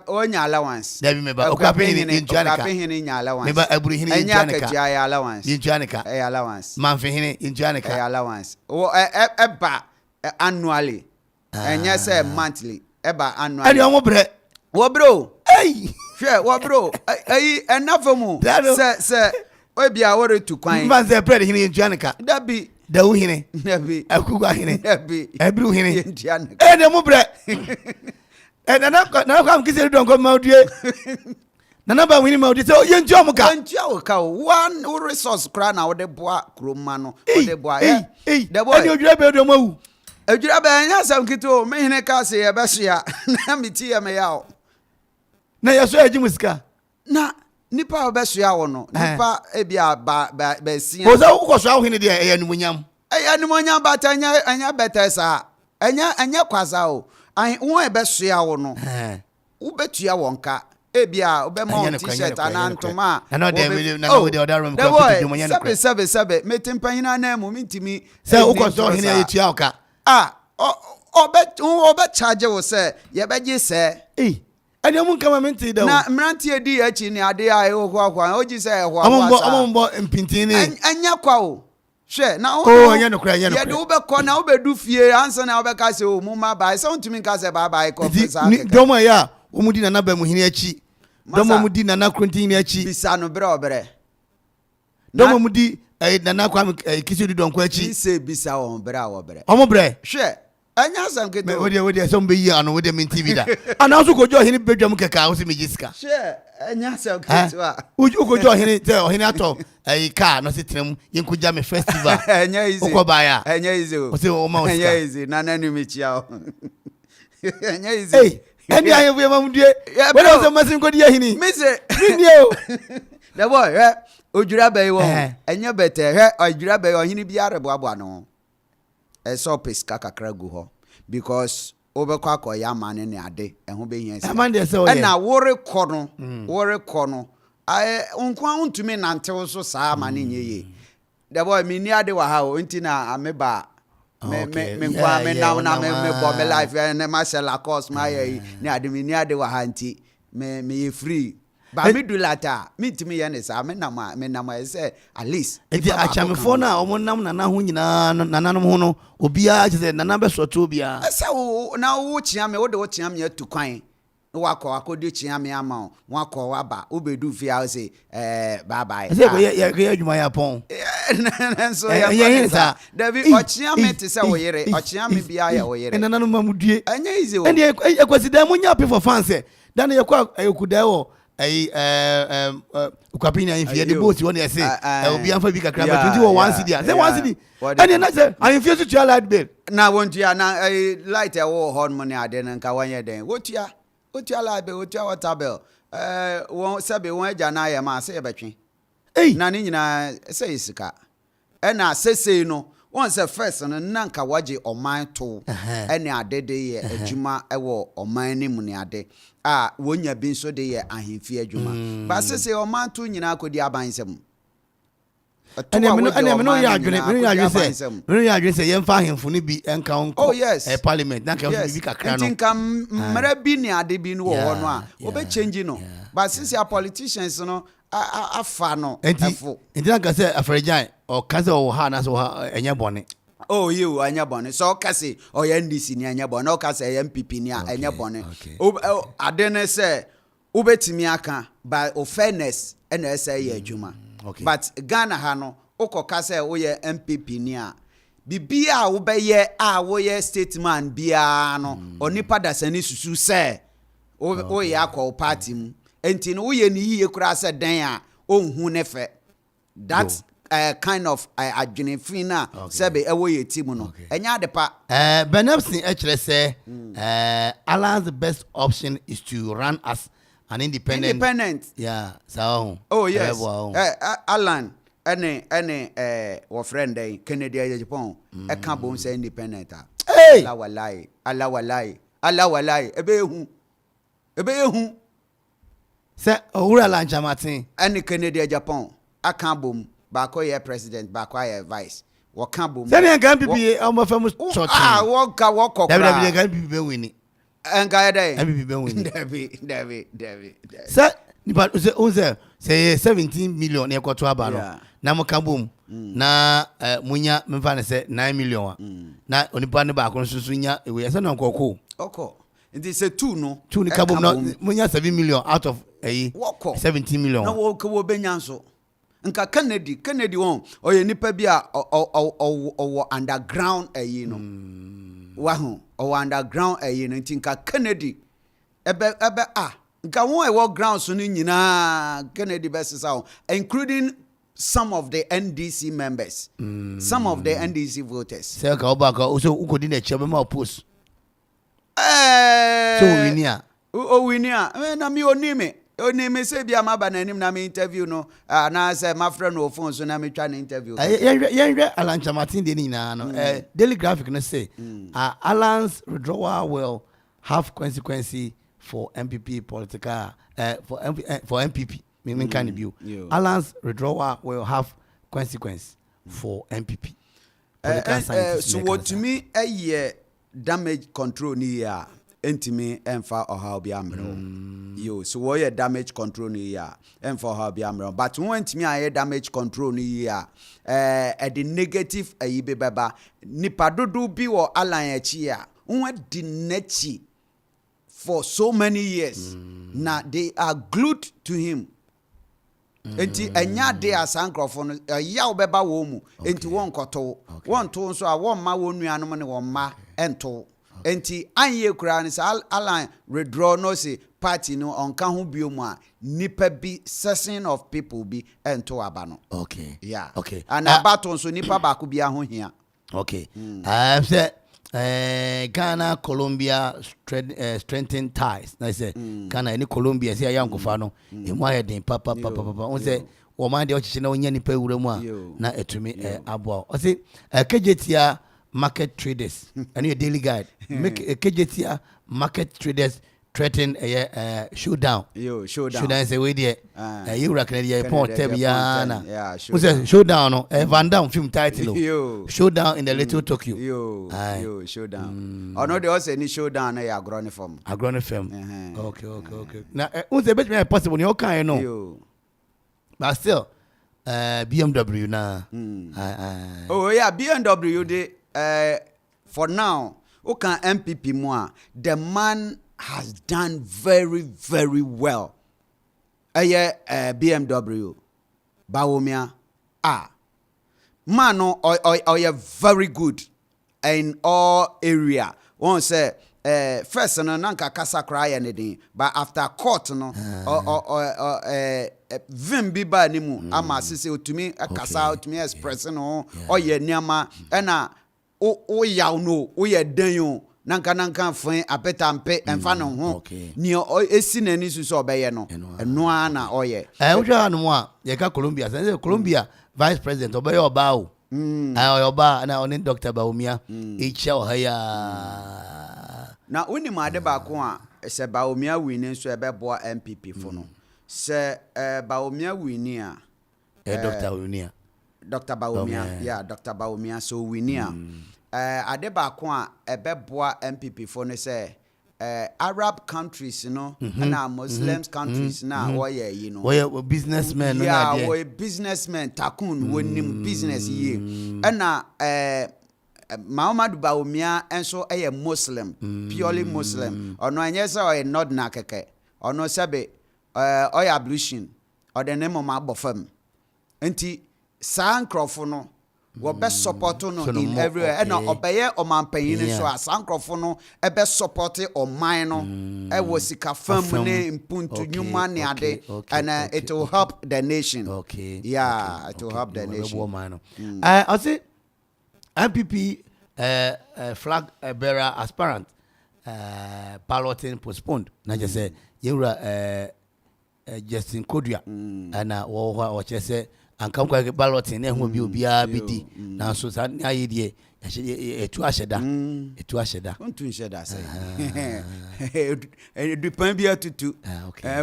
onya allowance dabi me ba okwape hine ye ntuaneka okwape hine nya allowance me ba aburu hine ye ntuaneka enya ka ya allowance ye ntuaneka allowance manfe hine ye ntuaneka allowance eba annually enya say monthly eba annually ani omo bre wo bro hey hwe wo bro ayi enafomu se obia wore tu kwan man say bread hine ye ntuaneka dabi da wo hine dabi akuga hine dabi abru hine ntuaneka de mo bre na kwa mkise do nko maudie na ba wini maudie so ye ntua muka one resource kra na wo de boa kroma no wo de boa de boy ani odwira be do mawu adwira be nya sam kito me hine ka se ye be soa na miti ye me yawo na ye so aji musika na nipa be soa wo no nipa ebia ba sia o so ko so ahene de e animunyam ba anya better sa anya kwaza o wo e be soa wo no wo betua wonka ebia obema t-shirt anantoma na de we de other room ko to jumo nya sebe metimpanyina na mu mintimi se wo so hene etua oka obe charge wo se ye beje se ani omun kama menti da na mrantie di achi ni ade ai okwa oji se ehwa amombo mpintini anya kwa o hwe na anya no kra ye de wo be ko na wo be du fie ansa na wo be ka se o mu ma bai se ontumi ka se bye bye ko fesa domo ya omudi na ba mu hini achi domo mudi na na krontini achi bisa no bre obre domo mudi na kwa kisi du donko achi bisa bisa wo bre a wo bre omo bre hwe anya sam keto we de some be yi ano we de min tv da ana so ko jo hini bedwam keka wo se mejiska hwe anya sam keto a uju ko jo hini te o hini ato car no se trem yenkuja me festival anya easy uko baya anya easy o se o ma o anya easy na nanu mi chia o anya easy eni aye bu mamdue we do se masin ko dia hini me se ni o the boy ojura bai wo anya bete ojura bai o hini biare boabo no so peska kakra gu ho because obekwa akoya mane ne ade eho be hia se na wore kɔ no unkwa untumi nante so saa mane nyeye the boy mi ni ade wa ha o ntina ameba me kwa me na me bo me life and ma shela course ma ye ni ade mi ni ade wa ha nti me free ba me do lata me ntimi ye ne sa me na say at least enti achamefo na omo nam na ho nyina nananom ho no obia che nana be soto obia esa wo na wo chia me wo de wo chia me atu kwan wakọ akodi chia me ama wakọ waba obedu fi a say bye bye ese ko ye adwuma ya pon so ye sa David ochia me te se wo yere ochia me bia ya wo yere nananom mamudue anya easy wo enti ekwasida mu nya pe for fans dan ye kwa ayekuda wo ukapini ayifie de boss won say obi anfa bi kakra ba 21 cedi say 1 cedi and na say ayifie so tua light bill na wontua na light e wo hon mo ne ade nka wanye den wotua light bill wotua water bill won sabe won aja na ya ma say betwe na ni nyina say isika na sesei no won say first no nanka waje oman to ene ade de ye adwuma ewo oman ni mu ne ade wonya bi so de ye ahemfie adwuma ba sesei oman to nyina akodi abansem ene me no ya adwene say ye mfa ahemfo ni bi enka onko parliament na ka bi kakra no tinka mara bi ni ade bi no wo no a obe change no ba sesei a politicians no afa no efo enti na ka say afrejan o ka say o ha na so ha enya bone oh you anya bone so ka say o ya ndc ni anya bone o ka say ya mpp ni anya bone ade ne say obetimi aka by fairness na say ya adwuma but Ghana ha no ukoka say wo ye mpp ni a bibia wo be ye wo ye statement bia no onipa da sani susu say wo ye akọ party mu enti no wo ye ni yiye kura say dan a onhu ne fe That's kind of adwenefina sebe ewo ye team no. Enya de pa. Benepsin actually say Alan's best option is to run as an independent. Yeah, so. Oh yes. Alan any wo friend dey Kennedy Japan e kan bom say independent. Hey. Allah walai ebe hu Say Owura Lancha Martin any Kennedy Japan akan bom ba ko ye president ba ko ye vice wo kan bom. Say the MPP almost famous church. Wo kokra. David MPP be winning. Enga dey. MPP be winning. David. Say nipa say 17 million e kwato aba no. Na mo kan bom. Na munya memfa ne say 9 million. Na onipa ne ba ko so nya ewe say na nkoko. Oko. It is a two no. Two ni kabom no munya 7 million out of 17 million. Na wo benyanso. Nka Kennedy won oye nipa bi a o underground no. Wahu o underground no nka Kennedy ebe nka won e wo ground so ni nyina Kennedy besisa including some of the NDC members. Some of the NDC voters. Say ka oba ka so ukodi na chebe ma post. So winia. Winia. Na mi onime say bia ma ba na nim na me interview no. Na say my friend no phone so na me twa na interview. Yenhwe Alancha Martin de ni na no. Daily Graphic no say Alan's withdrawal will have consequence for MPP political for MPP. Me can view. Alan's withdrawal will have consequence for MPP. So what to me a year damage control ni ya entimi emfa oha obi amro. Yo so what ye damage control ni ya emfa oha obi amro. But when entimi aye damage control ni ya the negative ayibe baba nipa dodo bi wo Alan echi ya won di nechi for so many years. Now they are glued to him. Enti enya de asankrofo no ya obeba wo mu enti won koto won to nso a won ma won nuanom ne won ma ento enti anye kura ne Alan withdraw no say party no onka ho biom a nipa bi session of people bi ento aba no. Okay. Yeah. Okay. And about nso nipa ba ko bia ho hia. Okay. Say Ghana Colombia strengthen ties. I say Ghana any Colombia say ayan kofa no e mo ayedin papa on say wo man de ochiche na onya nipa wura mu a na etumi abo o say KJTR market traders and your daily guide make KJTR market traders threaten a showdown. Showdown say we there you reckon the point Tebiana. Yeah, showdown no Van Damme film title. Showdown in the Little Tokyo. Yo showdown. Or no they also any showdown na agronoform. Agronoform. Okay. Now who's the best possible you can know. But still BMW na. Oh yeah, BMW they for now who can MPP more the man has done very, very well. BMW, Bawumia, man, or very good in all area. One say, first no nanka kasa cry anything, but after court no, or vim biba nimu, ama sisi to me a kasa to me express no, or ye nyama, ena o yaw no, o ye denyo. Nanka fun apetampe emfa no ho ni esi nani suso obeye no eno ana oye uhwa no a ye ka Colombia say Colombia vice president obeye oba o oba na oni Dr. Bawumia echa ohaya na oni ma de ba ko a se Bawumia win so ebeboa MPP fo no se Bawumia win a Dr. Bawumia yeah Dr. Bawumia so win a Adeba kwa ebeboa MPP for ne say Arab countries na Muslims countries na woye you know woye businessmen yeah woye businessmen takun wonim business ye na Muhammad Bawumia enso Muslim purely Muslim ono anye say oye nod na keke ono sebe oye ablution or the name of my bofam enti san krofo no wo be support no in everywhere and obeye omanpanyin so asankrofo no e be support oman no e wo sika fam ne impuntu nyuma ne ade and it will help the nation. It will help the nation. I say MPP flag bearer aspirant balloting postponed. Na just say you Justin Kodria and what you say and come kwa balloting na hu bi obia bidi na so sa na ye etu asheda untu sheda say e dupan bi atutu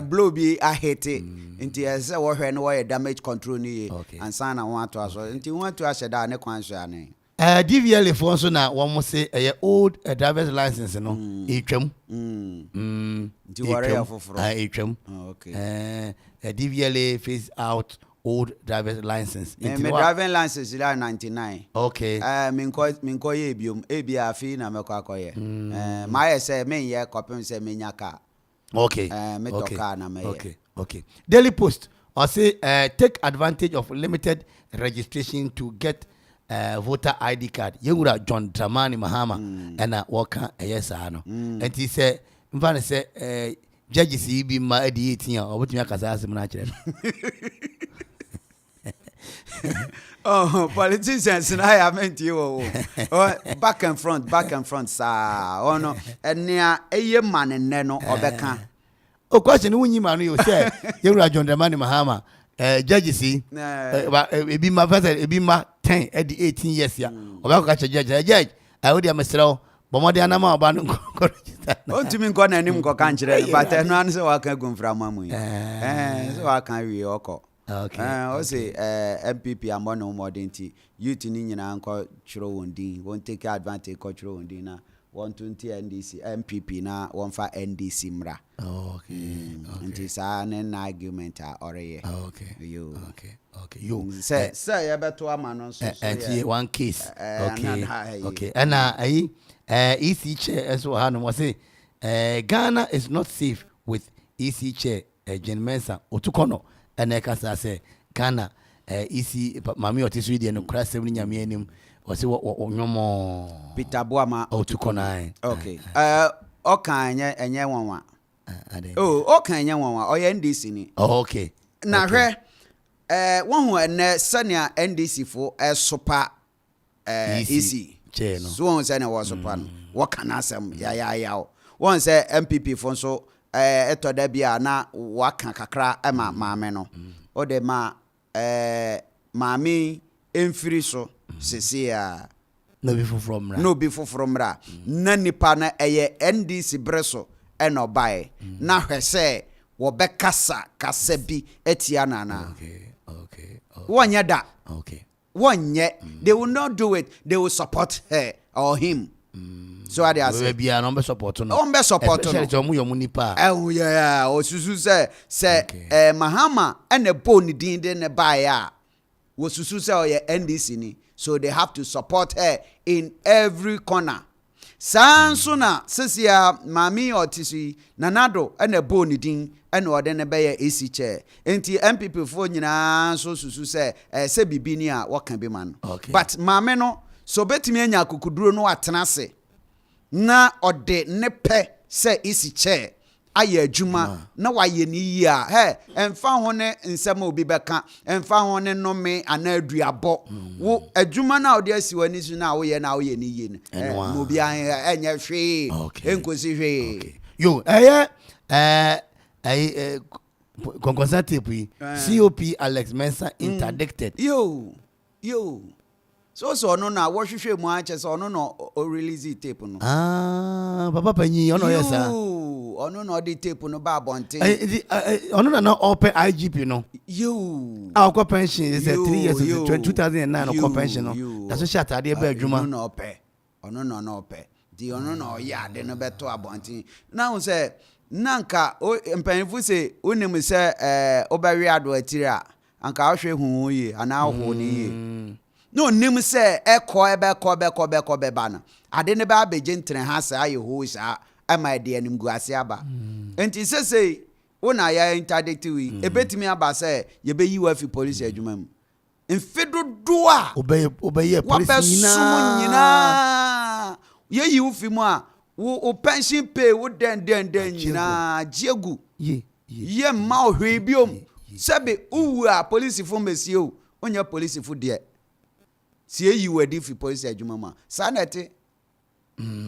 blow bi ahete nti ese wo hwe no wo damage control ni and san na won ato aso nti won atu asheda ne kwan so ane DVLA for so na won say old driver's license no etwam nti warrior foforo etwam DVLA phase out old driver's license. My driving license is 99. Minko ye biom ebi afi na meko akoye. My say me ye kopim say me nyaka. Me toka na me. Daily Post or say take advantage of limited registration to get voter ID card. Yengura John Dramani Mahama and waka yes ano. And he say mfana say judges be ma edi 18 or what me akasa asem na kire. Politicians and I haven't you back and front sir no enia eye man nne obeka question wunyi manu you say you John Dramani Mahama judges ebi ma first ebi ma 10 at the 18 years ya obeka ka judge I would am sell bomode anama oba no ko register ontimi nko na anim ko kan kire but eno an se wa kan gumfra mamu se wa kan wi oko. O say MPP amono modernity youth ni nyina nko chiro wondin won take advantage ko chiro wondin na 120 NDC MPP na won fa NDC mra. Nti sa na argument a oreye. You say you beto amano so one case. And EC chair as well no say Ghana is not safe with EC chair Jen Mensa Otukono. And I can say Ghana easy mami otisu di no kra sem nyame anim o se wo nwomo Peter Boama Otukonai. Okan enye wanwa okan enye wanwa o ye NDC ni na hwe won hu ene sania NDC fo sopa EC che no so won se na wo sopa no wo kana asem ya won se MPP fo so eto da bia na waka kakra ema maame no o de ma maame emfiri so sesia no be from ra na nipa na eye NDC breso eno bae na hwese wo be kasa bi etia nana wonye da wonye they will not do it, they will support her or him. So I say be an on support no. On be support no. Osusu say Mahama and the bone din ne buy ya. Osusu say NDC ni. So they have to support her in every corner. Sansuna sesia mami otisi nanado and the bone din and ode ne be AC chair. Enti MPP fo nyina so susu say bibi ni a what can be man. But mame no so betimi anya kokuduro no atenase. Na ode ne pe se isi chair aye adwuma na waye ni yi a emfa ho ne nsem obi beka emfa ho ne nome ana aduabo wo adwuma na ode asi wani su na wo ye ni yi mo bi anya hwe enkosi hwe yo conservative COP Alex Mensa interdicted yo so no na wo hwehwe mu a che so no o release tape no papa panyi ono yesa ono no the tape no ba bonte ono na open IGP no yo our pension is 3 years 2009 our pension no that's so atade ba adwuma ono no ope di ono no ya de no beto abonte now say nanka mpanyifu say onim say obawe ado atira anka ahwe hu yi ana ho ni yi no nim say ekọ be bana ade ne ba beje ntre ha sa aye ho sa ama de anim guase aba enti say una ya interdict wi ebetimi aba say ye be yiwa fi police adwuma mu mfedodoa obeye police nyina ye yi wo fimu a wo pension pay wo den nyina jiegu ye ma ohwe biom sebe uwu a police fo mesie o onya police fo de sie yi wadi fi police adwuma ma sanete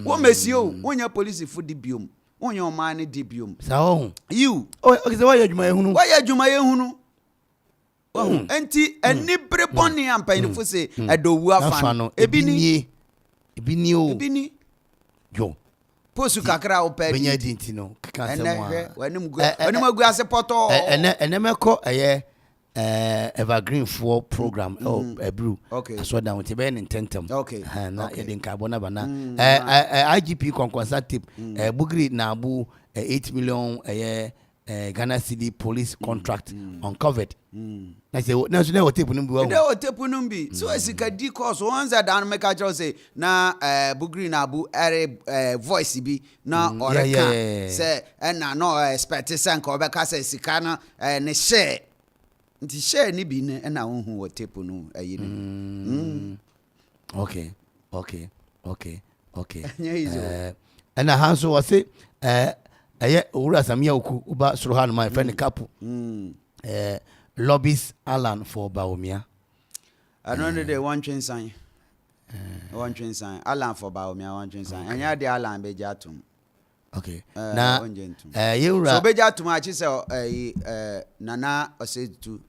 wo mesie o onya police fo di biom onya man ne di biom sa ho you okay so why adwuma ehunu enti eni breboni ampan fo se edowu afan ebini yo posu kakra o pe benya dinti no kaka semwa wanim agu ase poto ene meko evergreen for program brew so down with be intentem na yedin carbon bana IGP konkonsa tip bugri na abu 8 million Ghana City police contract uncovered. I say na so na tape numbi wa. Dey tape numbi. So esika di course once that make a say na bugri na abu voice bi na oreka say na no expect say nka obeka say sika na ne share. Nti share ni bi ne na honhu wo tape no ayi ni. Okay. And Hanso was say owura samia oku uba sorohan my friend kapu lobbies Alan for Baomia. I know they want train sign. Alan for Baomia one train sign. Anya de Alan be jatum. Okay. Na yewura so be jatum a chi say nana osetu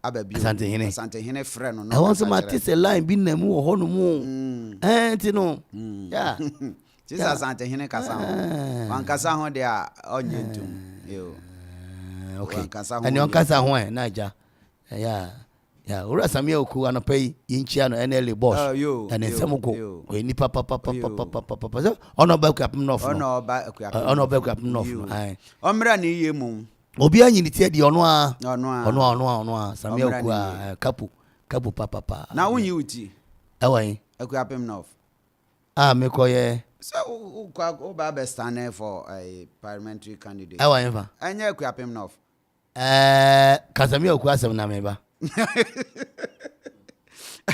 ababi Asante hene friend no. I want some artist line bi na mu ho no mu. Enti no. Yeah. Sisa Asante hene kasa ho. Wan kasa ho de a onyentum. Yo. Okay. And yon kasa ho na ja. Yeah. Ura samia oku anopai yinchia no NLA boss. And ensemuko. We ni papa. Ono ba ku apem nof. Ono ba ku apem nof. Ai. Omra ni yemu. Obi anyi ni tie de ono a. Samia oku a kapu papa. Na wunyi uti. Ewan. Aku apem nof. Me koye. So who ba stand for a parliamentary candidate? Ewan fa. Anya aku apem nof. Kasamia oku asem na meba.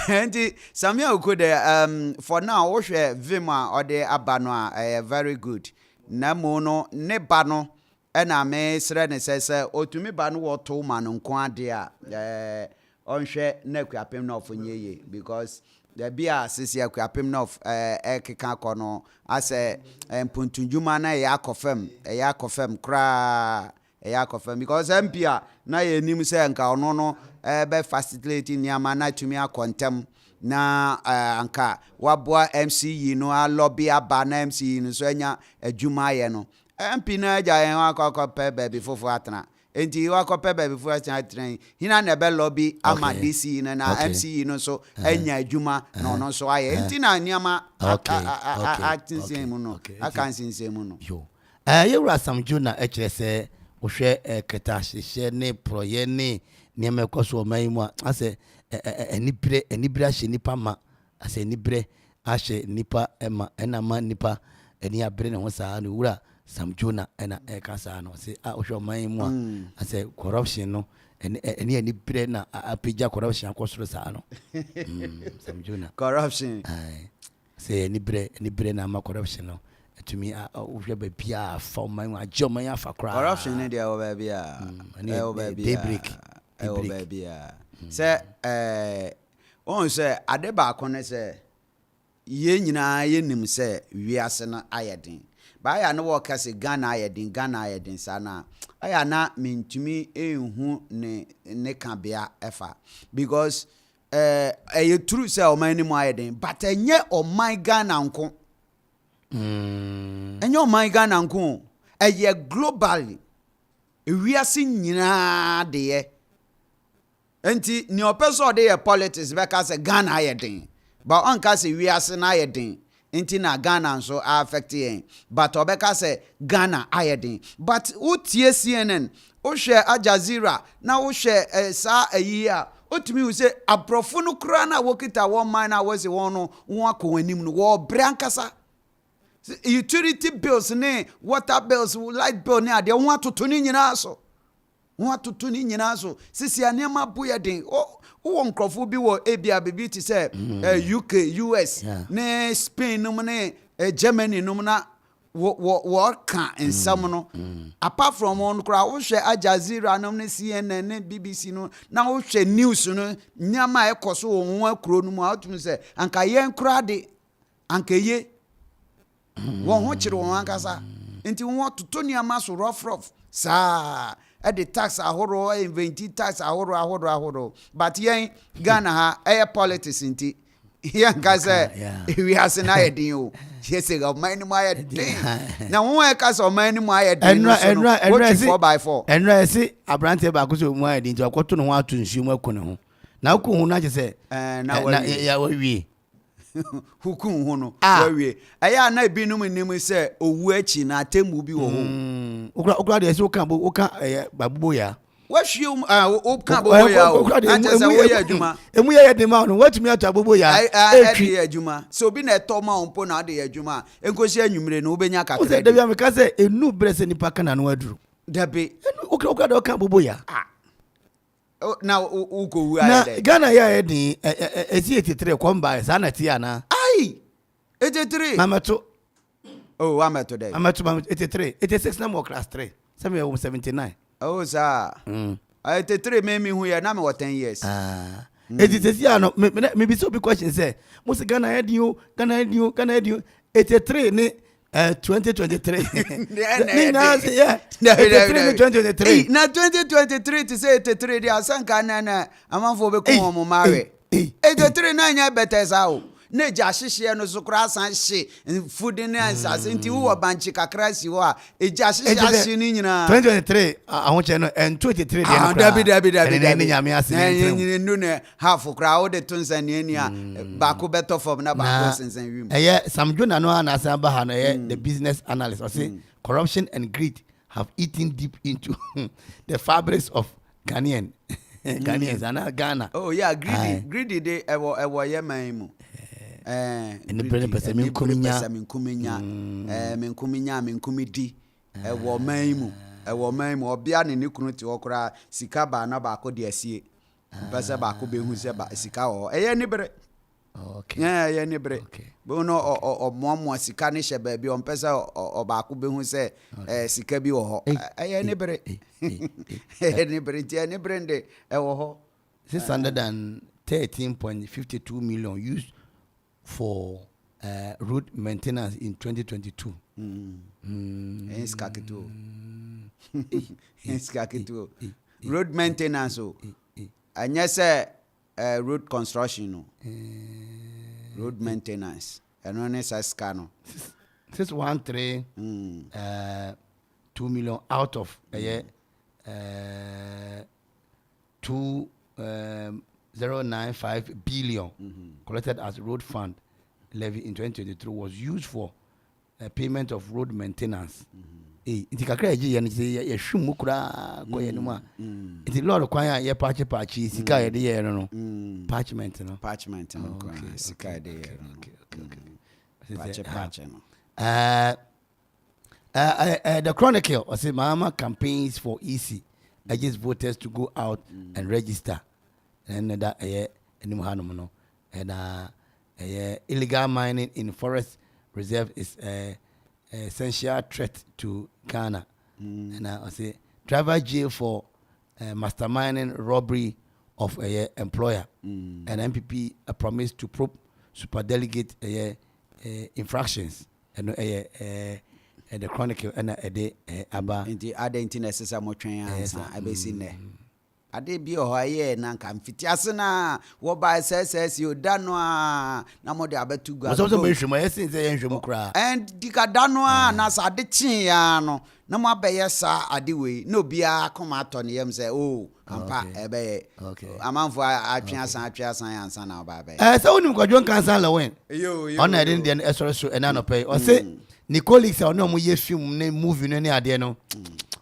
Anti Samia Okude for now wo hwe Vima ode abano a very good na mo no ne ba no na me sre ne sese otumi ba no wo to ma no nko ade a onhwe na akuapem na ofonyeye because there be a sisi akuapem na of ekeka kono ase mpuntunjuma na ya akofem kra yakofem because MPA na ye nim se nka ono no be facilitate niama na tumi akontem na anka waboa MCE no a lobby aba na MCE no so anya adwuma ye no MP na aja yen akọ pe baby fofo atena enti wakọ pe baby fofo atena hina na be lobby ama DC na MCE no so anya adwuma na ono so aye enti na niama actinsem no akansensem no yo yewura samju na ekyerese ohwe keta hye ne proye ne niam ekoso oman a ase enibire hye nipa ma ase enibire ahye nipa ema enama nipa eni abire ne ho saa no wura samjona ena ekasa no se ohwe oman mu a ase corruption no enibire na apija corruption akosoro saa no samjona corruption se enibire na ma corruption no to me we be pia for my German afa cry corruption in there baby daybreak say on say ade ba kono say ye nyina ye nim say wiase na ayedin ba ya na wo kase Ghana ayedin sana aya na mentumi enhu ne kabea efa because you true say o man ni mo ayedin but enye o my Ghana nko enyo my Ghana nko eye globally ewiase nyina de ye enti ni opeso de ye politics be ka se Ghana ayedin but on ka se wiase na ayedin enti na Ghana so affect yen but obeka se Ghana ayedin but utie CNN o hwe Al Jazeera na o hwe sa ayi a otumi u se abrofo no kura na wokita won man na wose won no won akowanim no wo brankasa utility bills ne water bills light bill ne ade won atoto ni nyina so What to tuni nyinaso. Sisi anema boye den. Wo nkrofo bi wo ebia bibi ti say UK, US, ne Spain no ne Germany no na wo kan ensam no. Apart from on kra wo hwe Al Jazeera no ne CNN ne BBC no na wo hwe news no nyama ekoso wo nwa kuro no mu atum say anka yen kra de anka ye wo ho kire wo ankasa enti wo toto niama so rough sa at the tax ahoro inventi tax ahoro but yen Ghana ha politics inti yanka say we has na yedin o yes go man mu ayedin na wo eka so man mu ayedin no 4x4 enra ese abrante ba ko so mu ayedin ti akoto no ho atu nsu mu akune ho na ko hu na je say na ya wie hukun hu no wie aya na binum nim say owu achi na atemu bi wo ho okura de ese o kan babubo ya wahwie o kan bobo ya o ante say wo ya adwuma emu ya de ma no watumi ato abobo ya etwi ya adwuma so bi na eto ma ompo na de ya adwuma enkosi anwumre no obenya kakra o say da bi ameka say enu brese nipa kana no aduru dabe okura de kan bobo ya na uko wu na Ghana ya edin esi 83 kwamba sa na ti ana ai 83 mameto ameto dey ameto 83 86 na mo class 3 79 oh sa 83 me hu ya na me 10 years editesi ano me bi so bi question say mo se Ghana edin 83 ni 2023 yeah 2023 na 2023 to say 83 dia sanka na amanfo be ko mo mare 83 na nya betesa o na ja hihye no so kura san hye food ni ansase nti wo banchi kakra si wo a eja hihye ni nyina 2023 ahon che no 23 dia no dabi ni nyame ase ni no ne half kra wo de tunsa ni ani a ba ko beto form na ba ko sensen wi Sam Jona no na asa ba ha no the business analyst or say corruption and greed have eaten deep into the fabrics of Ghanaians and Ghana. Oh yeah, greedy de ewo ye man mu person minkumidi ewo man mu obia ne kunu ti okra sika ba na ba ko de asie pese ba ko be hu se ba sika ho eye ni bere okay yeah ni bere bo no omoamo sika ne hye ba bi on pese o ba ko be hu se sika bi ho eye ni bere ni bere ti ni brende ewo ho 613.52 million used for road maintenance in 2022. Skakito. Road maintenance. And yes, road construction. Road maintenance. And on is a scanner. 613 2 million out of a year 2.095 billion collected as road fund levy in 2023 was used for payment of road maintenance. Iti kakra eji ya ni ye hwemu kura ko ye numa. Iti lord kwan ya ye patch sika ye de ye no. Parchment no. Sika ye de ye no. Patch no. The Chronicle was say Mama campaigns for EC urges voters to go out and register. And that no. And illegal mining in forest reserve is essential threat to Ghana. And I say driver jail for masterminding robbery of employer. And MPP promised to probe superdelegate infractions. And the Chronicle and aba inti adenti necessary mo twen ansa abesi ne ade bi o haye na nka mfiti ase na wo ba ss yo dano a na mo de abetu gua so me hwemo yesi se ye hwemo kra and dika dano a na sa ade chin ya no na mo abeye sa ade we no bia koma to ne yem se oh ampa ebe amanfo atwen asan ansa na ba be so onim kwadwo kansa la wen yo ona ede den esoro so ena no pay o se ni colleagues a no mo ye film ne movie no ne ade no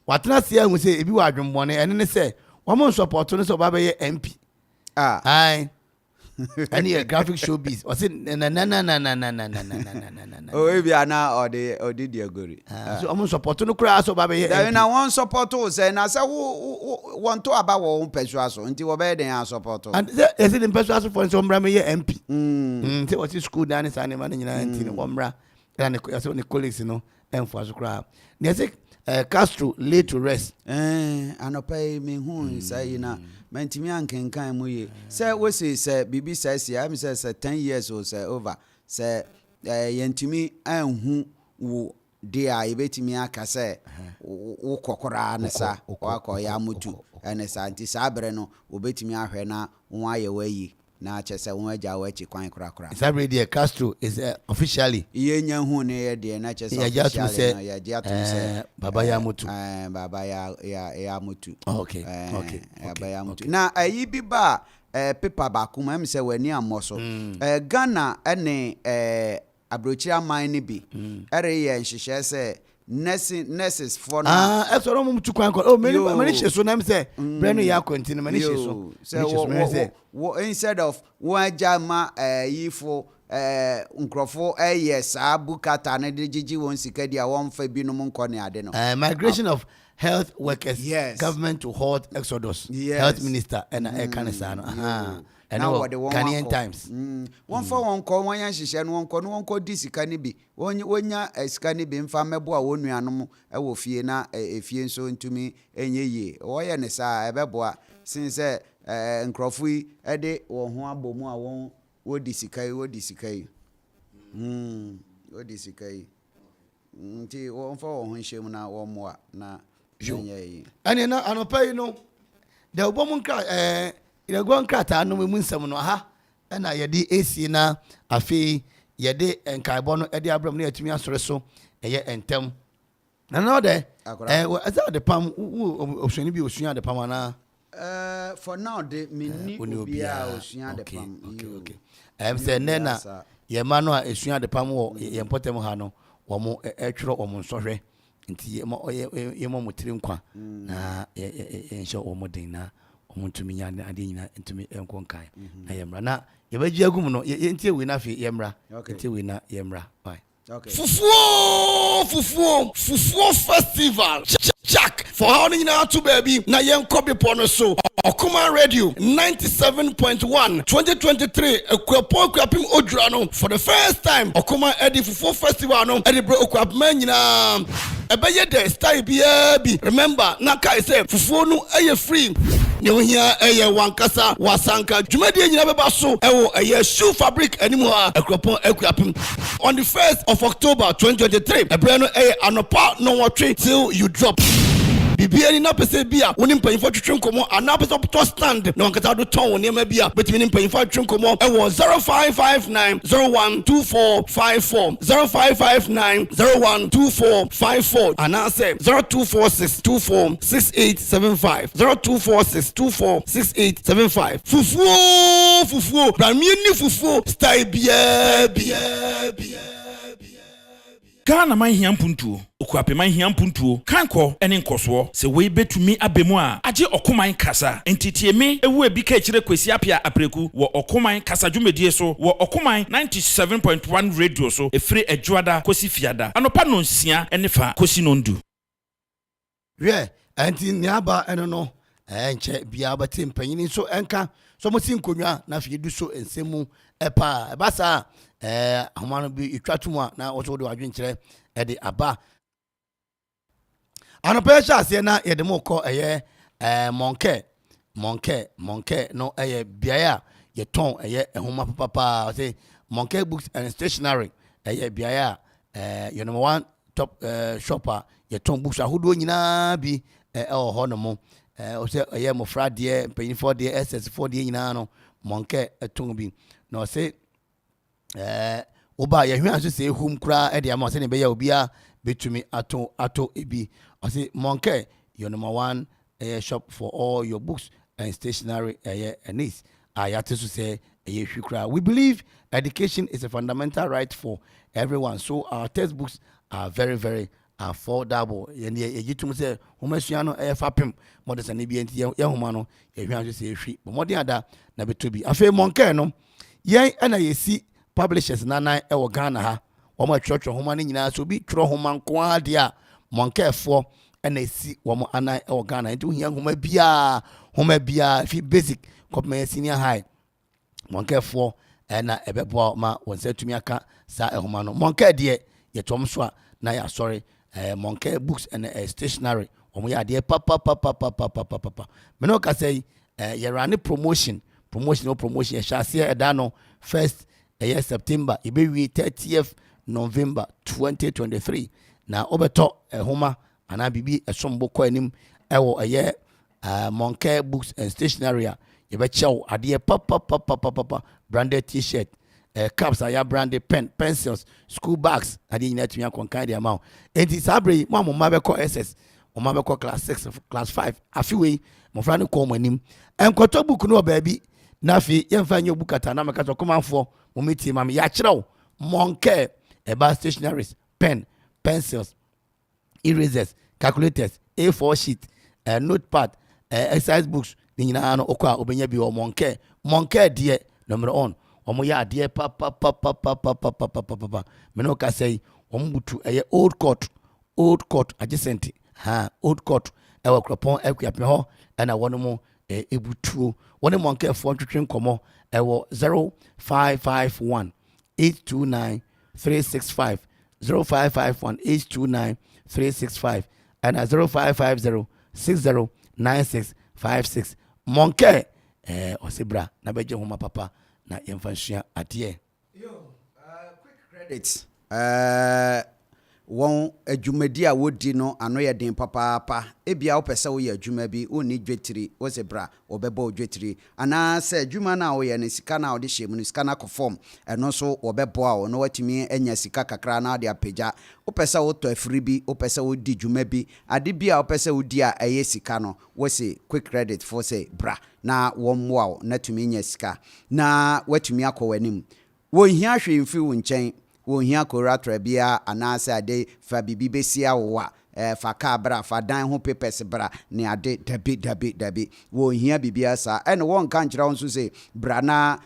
watena se ahu se ebi wa adwonbone ene ne se wo mo support no so ba be MP ai Any graphic showbiz. Was it na. Oh, if you are now or the dear gory. So I'm support no cry so baby. Then I want support to say, and I say, who want to about one persuasion until we're better than support. And is it in persuasion for some Brammy MP? Say what's school down is animal in 19 and the colleagues, you know, and for us crowd. Castro laid to rest. And pay me who say, you know, Mentimian can come we say, we say, Bibi says, I'm says 10 years or say over. Say, Yentimi and who dear, I bet me I can say, O Kokora, and sa, or Yamutu, and a scientist Abreno, who bet me I heard now, why away. Na chese unweja wechi kwan krakra. Is already Castro is officially. Yenya hu ne de na chese officially. Ya jatu se Baba ya mutu. Baba ya mutu. Okay. Baba ya mutu. Na ayi bi ba paper ba kuma em se wani amoso. Ghana ene abrochi aman ni bi. Ere ye nhihye se nurses for now. That's what I'm to quanko. Oh, many so nam say, Breno ya continue, many so. Instead of one jama, for Uncrofo, yes, Abukata, and the Gigi won't see Kadia, one for Binum Corny, I don't know. Migration of health workers, yes. Government to halt exodus, yes. Health minister, and Kanisano. And now what the Ghanaian Times. One for one call, one yash, and one call this canibi. When ya a scannibi in Famebo, one animal, I will fear na a fear so into me, and ye, or Yanessa, a beboa, since and Crofui, a day or one bomo, won't what disikai. What disikai. Till one for one shame now, one more, na. And you know, I don't pay no. The woman cry, you go on crata, no women some no ha, and I yadi AC na a fee, yade and carbono, Eddie Abram near to me as so, a year and tem. Another, as the palm, who should be Ocean the Pamana. For now, the mini will be Ocean the Pam. Okay. I am saying, Nena, Yamano, Ocean the Pamo, Yampotemohano, or more actual or monsorre. Nti yemo mutirinkwa na ensho omodina omuntumi ya ade nyina ntumi enkonkan na yemra na yebaji agum no yentie we na fe yemra yentie we na yemra bye. Okay. Fufuo festival. Jack for how nyina to baby na yenko bepo so Okuma Radio 97.1 2023 ekwapim odura no for the first time Okuma Edi Fufuo festival no Edi bro okwapman nyina ebeye de style bia bi remember na kai say fufuo no eye free ne ho hia eye wankasa wasanka dwumadi nyina beba so ewo eye shoe fabric animu ha ekwapim on the 1st of October 2023 ebere no eye anopa no watwe till you drop bibia ni na pese bia woni mpanyifo twetwe nkomo ana pese to stand na wankata do ton woni ma bia betimi ni mpanyifo twetwe nkomo ewo 0559012454 0559012454 ana say 0246246875 0246246875 fufuo bramini fufuo style bia Ghana man hiam puntuo okuape man hiam puntuo kanko ene nkoso se we betumi abemu a age okoman kasa entitieme ewu ebi ka kire kwesi apia apreku wo okoman kasa dwumedie so wo okoman 97.1 radio so efre adwada kosi fiada anopa no nsia ene fa kosi nondu we anti niaba eno no enche bia batim panyini so enka so mo sin konwa na fi du so ensemu epa ebasa ahomano bi itwatuma na oso de wadwenkyere ede aba anopesha ase na yede moko eye monke no eye biaya ye ton eye ehoma papa say Monke Books and Stationery eye biaya your number one top shopper ye ton books ahodo nyina bi ho no mo o say eye mo frade mpanyifo de SS4 de nyina no Monke ton bi no say oba ye hwan so say hum kra e de am say ne be ya obia betumi ato ebi o say Monke your number one shop for all your books and stationery needs ayate so say hwikra. We believe education is a fundamental right for everyone, so our textbooks are very very affordable. Yen ye yitum say homasua no fapem modern na bi enti ye homa no ye hwan so say hwi but modern ada na betobi afa Monke no yen ana yesi publishers nanan ewo Ghana ha wo ma twetwe homa ne nyina so bi twro homa nko ade a monkefo ana esi wo anan ewo Ghana nti ohia homa bia fi basic kopma senior high monkefo na ebebo ma wonse tumi aka sa ehoma no monke de yetom so na ya sorry monke books and stationery omo ya de papa me no ka say ye run promotion ya shase eda no first September ibewi 30th November 2023 na obeto ehoma ana bibi esombo ko anim ewo monke books and stationery ye be chew ade papa branded t-shirt caps aya branded pencils school bags ade nyina tumi akonkan de amount enti sabre mo amoma be ko SS o ma be ko class 6 class 5 afiwe mo fra ne ko mo anim enkoto book no baabi na fi yemfa nye book ata na meka to komanfo mo meti ma ya kirew monke eba stationaries pen pencils erasers calculators A4 sheet notepad exercise books ni nyina no okwa obenya bi o monke de number on omo ya de papa me no ka say omo butu old court adjacent old court ewa kropon ekwape ho na wono mo ebutuo woni monke fo twetwen komo ewo 0551 829 365 0551 829 365 and 0550 609656 monke osebra na beje homa papa na yemfanhia ade quick credit won adwumadi a wodi no ano ye den papa ebia wo pese wo ye adwuma bi oni dwetiri wo sebra obeba dwetiri ana se adwuma na wo ye ne sika na wo de hyem no sika na conform eno so obebo a wo no watimi anya sika kakra na de apagya wo pese wo to afiri bi wo pese wo di dwuma bi ade bi a wo pese wo di a eye sika no wo se quick credit for say bra na wo mwa na tumi anya sika na watumi akọwanim wo hia hwe mfi wo nkyɛn wo hia koratra bia anase ade fa bibi besia wo a fa ka bra fa dan ho papers bra ne ade dabi wo hia bibia sa ene won kan kira won so se bra na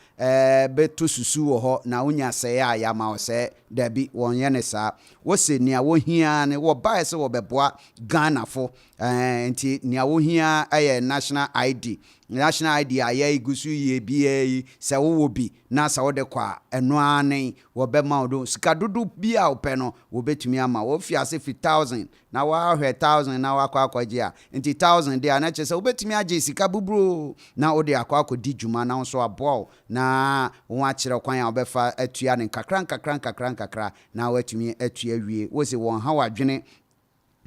beto susu wo ho na wonya se ya ma wo se dabi won ye ne sa wo se nia wo hia ne wo bae se wo beboa Ghana fo enti nia wo hia national ID aye igusu ye bia se wo bi na sa wo de kwa eno ane wo be ma wo sika dudu bia wo pe no wo betumi ama wo fi ase 1000 na wa hwe 1000 na wa akwaje a enti 1000 de ana che se wo betumi age sika buburo na wo de akwaakodi dwuma na so abo na wo akire kwan a wo befa atua ne kakran na watumi atua wie wo se won ha wadwene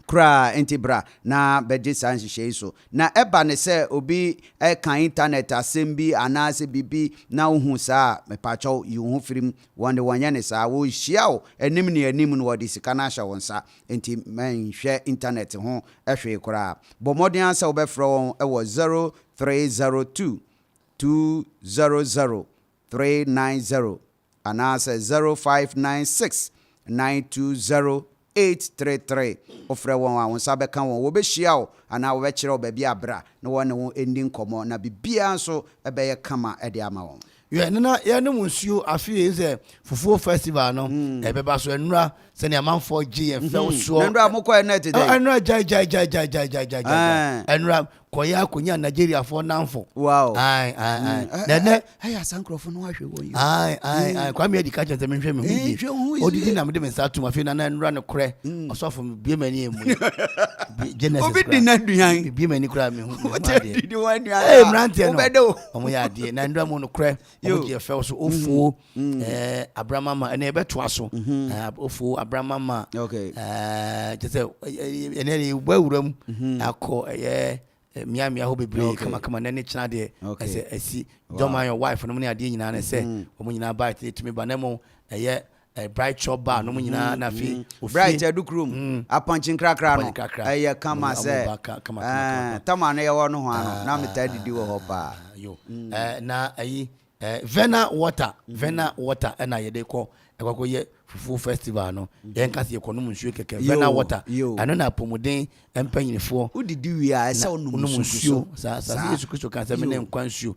kra entibra na beje sanse so na eba ne se obi kan internet asembi anase bibi na ohu sa mepacho yu firim wonde wanya ne sa wo hia enim ne anim no wodi sika na hya wonsa enti man hwe internet ho ehwe kra bomodin ansa wo befro won ewo 0302 200 390 anase 0596 920 833 ofre won a won sabe kan won wo be hia wo ana wo be kire wo ba bia bra na won won ending komo na bibia so ebe ye kama e de ama won ye nana ye ne munsuo afi ze fufuo festival no ebe ba so enura se ne amanfo gi ye fe so enura mo ko net dey enura jai enura koya akonya Nigeria for nanfo wow nene asankrofo no ahwe wo yi kwa me edika chete me hwe me hu odidi na me de me satu afi na enura ne kore osofo bie mani emu genesis obi di na duan bie mani kura me hu di wan duan mrante no omo ya de na enura mo no kore omo je fe so ofuo abramama ene be to aso ofuo abramama okay just ene wawuram akọ mia ho bebre kama na ne china de esi doma your wife no mo ne ade nyina na se omo nyina ba timi ba na mo bright shop bar no mo nyina na fi bright edukrum apanchin krakra no kama se tama na ye wo no ho ano na meta didi wo ho pa yo na Vena water na ye de ko ekwa ye fufu festival no yen ka se ekonom nsuo keke vena water ano na pomuden empanyinfo udidi wi a se onum nsuo sa Yesu Kristo kan se me ne nkwa nsuo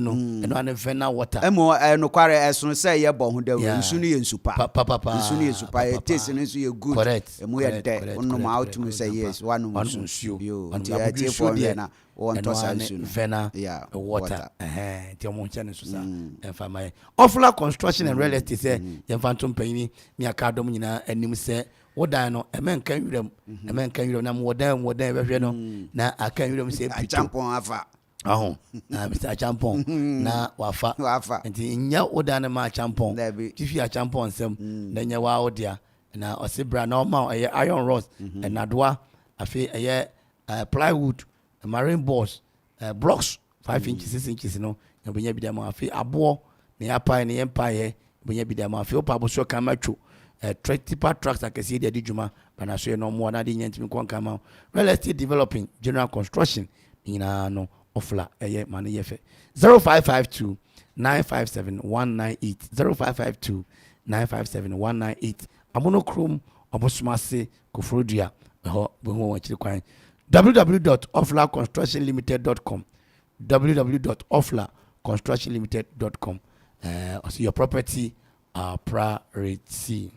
no eno ane vena water no kware esono se ye bo ho da nsuo no ye nsupa nsuo no ye nsupa e taste no nsuo ye good emu ye de onum out mu say yes one nsuo anti abudi fo de na on to sa nsuo vena water ti omo nche ne so sa emfa mai Ofla Construction and Real Estate say yemfanto mpanyini mi akadom nyina anim se wodan no emen kan wirem na wodan behwe no na akan wirem se pito champon afa na Mr. Champon na wafa nti nya wodan ma champon tifi a champon sem na nya wa odia na osebra na ma iron rods na doa afi plywood marine boards blocks 5 inches 6 inches no yebenya bidam afi abo ne apai ne empire yebenya bidam afi opa so kan matwo tipa trucks akesi de adijuma bana so no mo na de nyantimi kon kama real estate developing general construction ina no Ofla mane yefe 0552 957 198 0552 957 198 amono krom obosumase kofrodua ho bo wachiri kwan www.oflaconstructionlimited.com www.oflaconstructionlimited.com also your property priority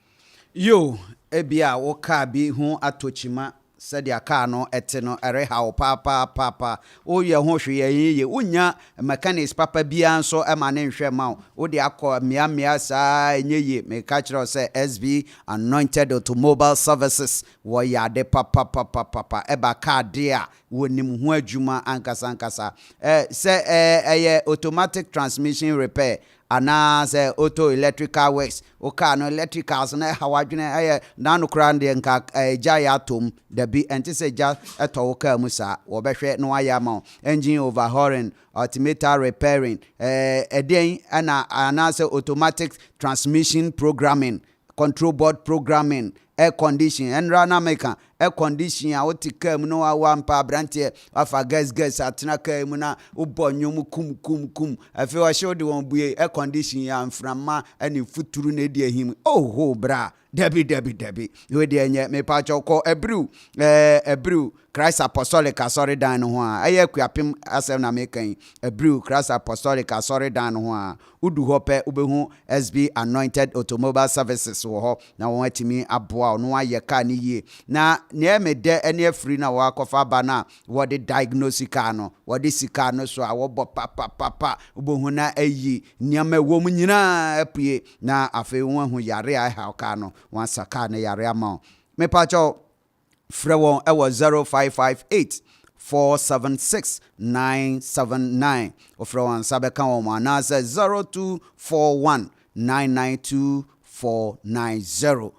ebia wo ka bi ho atochima sadia car no ete no ereha wo papa o ye ho hwe ye unya mechanics papa bia nso e ma ne nhwe ma wo de akọ mia saa enyeye me ka kire say SB Anointed Automobile Services wo ya de papa e ba car dia wonim ho adwuma ankasa say automatic transmission repair ana say auto electrical works o car no electricals na hawadwene na no krande nka ja ya tom da bi enti say ja eto car musa wo behwe no aya ma engine overhauling alternator repairing eden ana say automatic transmission programming control board programming air conditioning and rana maker air conditioning a woti kam no awampa brantie afa gas atena kam na ubonwom kum afi wa show de won bue air conditioning ya mframa ani futuru na di ahim bra debi we de enye me pa choko ebru Christ Apostolic sorry dan ho a aye kuapem asem na mekan ebru Christ Apostolic sorry dan ho a udu hope ubehu SB Anointed Automobile Services wo ho na won atimi aboa no aye ka ni yie na ne me de ene afri na wa kofa ba na wo de diagnose ka no wo de sika no so a wo bo papa ubehu na ayi niam wo mu nyina apue na afi won hu yare a ha ka no wan saka na yare ama me pa cho frewon e was 0558 476 979 ofrewon sabeka wo mana say 0241 992 490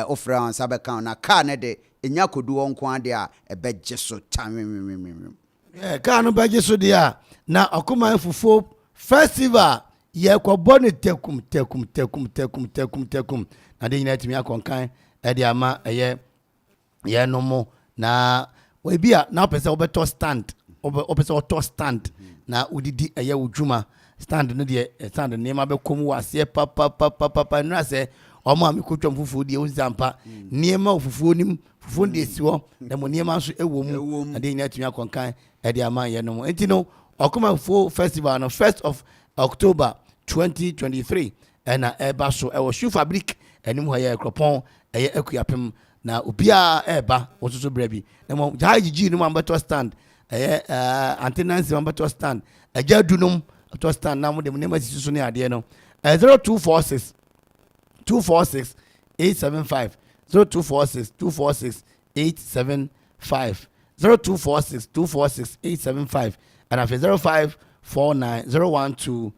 ofrewon sabeka na ka ne de enya kodu won kwa de a ebeje so tanwemwemwem ka no beje so de a na akoma fufu festival ye ko boni tekum na de nyina timi akonkan e de ama ye no mo na we bia na pese obeto stand opese oto stand na udidi eye udwuma stand no de stand ne ma be kom wase papa no ase omo amikotwam fufu de uzampa niema ofufu nim fufu de siwo na mo niema so ewo mu na de nyina tumi akonkan e de ama ye no mo enti no okoma fufu festival no 1st of October 2023 na eba so e wo shoe fabric enim ho ye kropon eye akuapem na obia eba wososo brabi na mo jajiji no ambato stand antenance ambato stand ajadunum to stand na mo de nema sisusu ne ade no 0246 875 0246 875 0246 875 and after 0549 012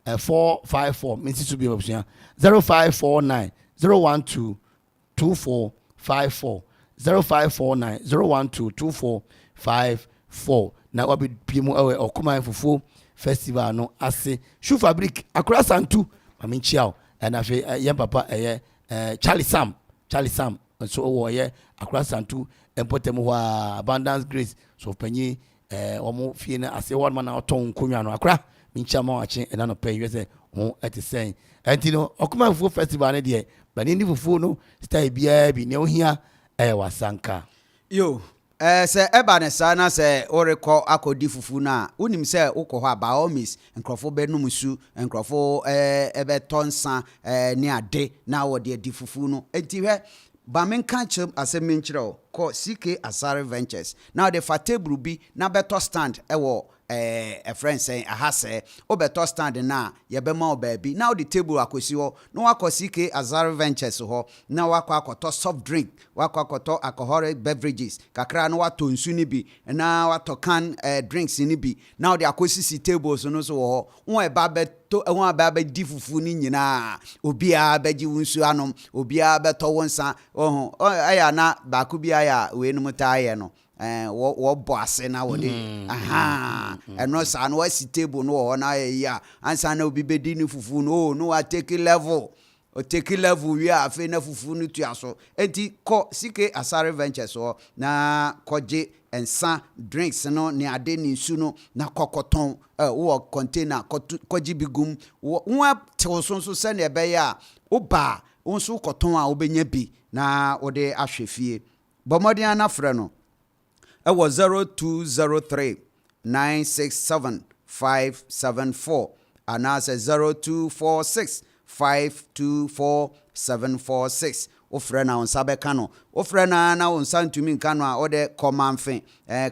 454 means to be option 0549 012 2454 0549 012 2454 na wabi pimu ewe okuma fufu festival no ase shoe fabric akura santu mami chiao na fe yem papa Charlie Sam so wo ye akura santu empotem ho abundance grace so panyi omo fie na ase one man oton konwa no akura mincha ma wache na no pay we say ho ɛte sɛn ɛnti no ɔkoma fufuo festival no deɛ bani ndi fufuo no style biara bi ne ohia ɛyɛ wasanka yo sɛ ɛba ne saa na sɛ worekɔ akɔdi fufu no a wonim sɛ wokɔ hɔ a by all means nkurɔfo bɛnom su nkurɔfo ɛbɛtɔ nsa ne ade na wɔde adi fufu no enti hwɛ ba menka kyerɛm asɛm menkyerɛ wo kɔ CK Asare Ventures na wɔde fa table bi na bɛtɔ stand ɛwɔ a friend saying aha sɛ wobɛtɔ stand na yɛbɛma wo baabi na wode table akɔsi hɔ na wakɔ CK Asare Ventures hɔ na wakɔ akɔtɔ soft drink wakɔ akɔtɔ alcoholic beverages kakra na watɔ nsu ni bi na watɔ can drinks ni bi na wode akɔsisi tables no so wɔ hɔ wo ɛba bɛtɔ ɛho aba bɛdi fufu ni nyinaa obiara bɛgye wo nsu anom obiara bɛtɔ wo nsa ɛyɛ na baako bi ayɛ a wei no mu taa yɛ no wɔbɔ ase na wɔde ɛno saa no wasi table no wɔ hɔ na ayɛ yi a ansa na obi bɛdi ne fufu no no watake level otake level wi a afei na fufu no tua so enti kɔ CK Asare Ventures hɔ na kɔgye nsa drinks no ne ade ne nsu no na kɔkɔtɔn wɔ container kɔgye bi gum wo tew so sɛ ne ɛbɛyɛ a woba wo nso kɔtɔn a wobɛnya bi na wode ahwɛ fie bɔmmɔden anafrɛ no ɛwɔ 0203 967 574 anaasɛ 0246 524 746 wofrɛ na wo nsa bɛka no wofrɛ na wo nsa ntumi nka no a wode kɔmanfe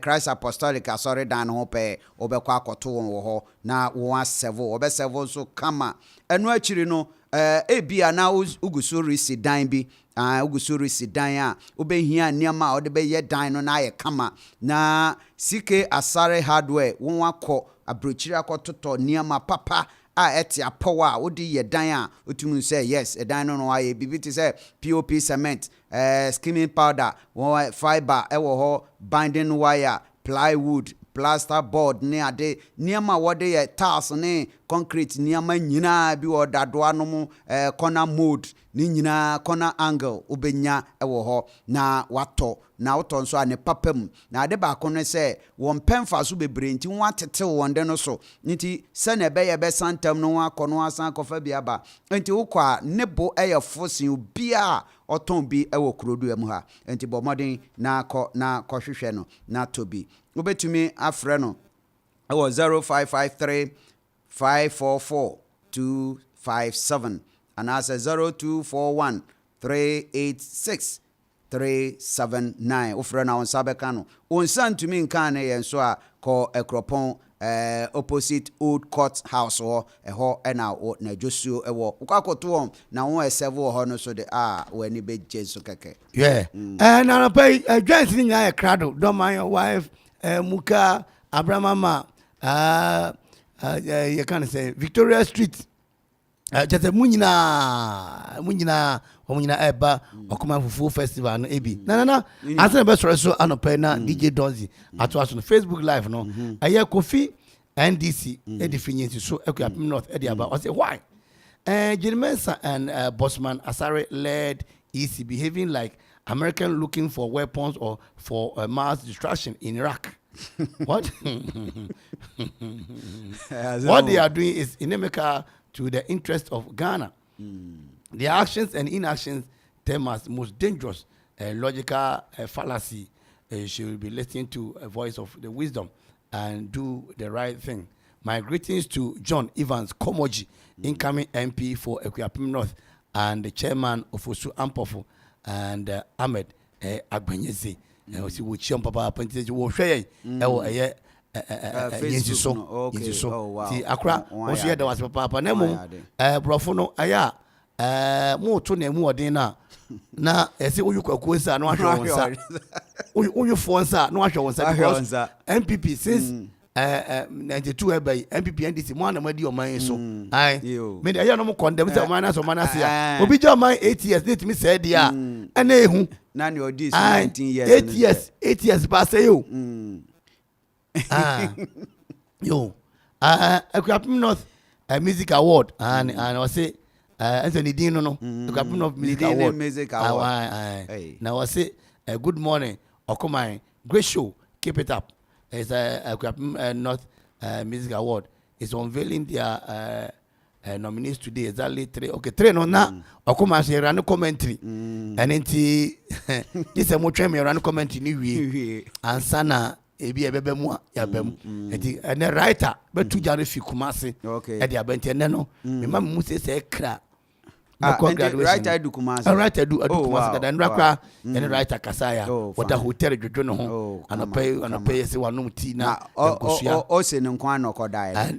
Christ Apostolic Asɔre Dan no ho pɛ wobɛkɔ akɔto wɔn wɔ hɔ na wo asɛvo wɔbɛsɛvo nso kama ɛno akyiri no ebia na uguso resi dan bi uguso resi dan a wobɛhia nneɛma a wode bɛyɛ dan no na ayɛ kama na CK Asare Hardware wɔn akɔ abrokyiri akɔtotɔ nneɛma papa a ɛte apɔw a wode yɛ dan a wotum sɛ yes dan no ayɛ bibi te sɛ POP cement skimming powder fiber ɛwɔ hɔ binding wire plywood plaster board ne ade nneɛma wɔde yɛ tiles ne concrete nneɛma nyinaa bi wɔ dadoa no mu corner mold ne nyinaa corner angle wobɛnya ɛwɔ hɔ na watɔ na wotɔ nso a ne papa mu na ade baako no sɛ wɔn pɛmfa so bebree nti wɔn atete wɔn de no so nti sɛ na ɛbɛyɛ bɛsantam no wɔn akɔ no asan kɔfa bi aba nti wokɔ a ne bo ɛyɛ fosin obiara ɔtɔn bi ɛwɔ kurodu mu ha nti bɔ mmɔden na kɔhwehwɛ no na tɔ bi wobɛtumi afrɛ no ɛwɔ 0553 544 257 anaasɛ 0241 386 379 wofrɛ na wo nsa bɛka no wo nsa ntumi nka ne yɛn so a kɔ Ekropon opposite Old Court House hɔ ɛhɔ ɛna na dwosuo ɛwɔ wokɔ akɔto wɔn na wo ɛsɛvo wɔ hɔ no so de w'ani bɛgye so kɛkɛ na anɔpa adwans ne nyinaa yɛ krado dɔma your wife Muka Abramama you can say Victoria Street just a munyina eba okuma fufu festival no ebi na asa be so anopa na DJ Donzi ato aso no Facebook live no aye Kofi NDC edifinyensi so Ekuapem North edi aba o say why Jermensa and Bossman Asare led EC behaving like American looking for weapons or for mass destruction in Iraq. What? What they are doing is inimical to the interest of Ghana. Their actions and inactions term as most dangerous logical fallacy. She will be listening to a voice of the wisdom and do the right thing. My greetings to John Evans Komoji, incoming MP for Ekuapem North, and the chairman of Osu Ampofo, and Ahmed Agbenyese. See what Chiam Papa appointed to Share. Facebook. See, Accra, also there was Papa Nemo, Brofono, Aya, more to name dinner. Na ese uyuko kwesa no ahwe wonsa uyu fonsa no ahwe wonsa because MPP since 92 ebe MPP NDC mo anamadi oman so ai me dey no mo condemn say oman na so man ase a obi je oman 8 years let me say dia na ehu na ne odi 19 years 8 years ba say yo yo Ekuapem North Music Award and I say Anthony Dino no Ekuapem North Music Award now I say good morning Okomai great show keep it up. It's a Ekuapem North Music Award is unveiling their nominees today exactly 3 no na okoma so run commentary enti this mo twem run commentary ni wie ansa na ebi ebebe mu ya bam enti ene writer betu jare fi kumase e dia benti ene no me ma mu se kra writer du kumase writer du kumase da ndrakwa ene writer kasaya wata hotel dwodwo no ho anapay se wanum ti na nkosua o se ne nkwa na okoda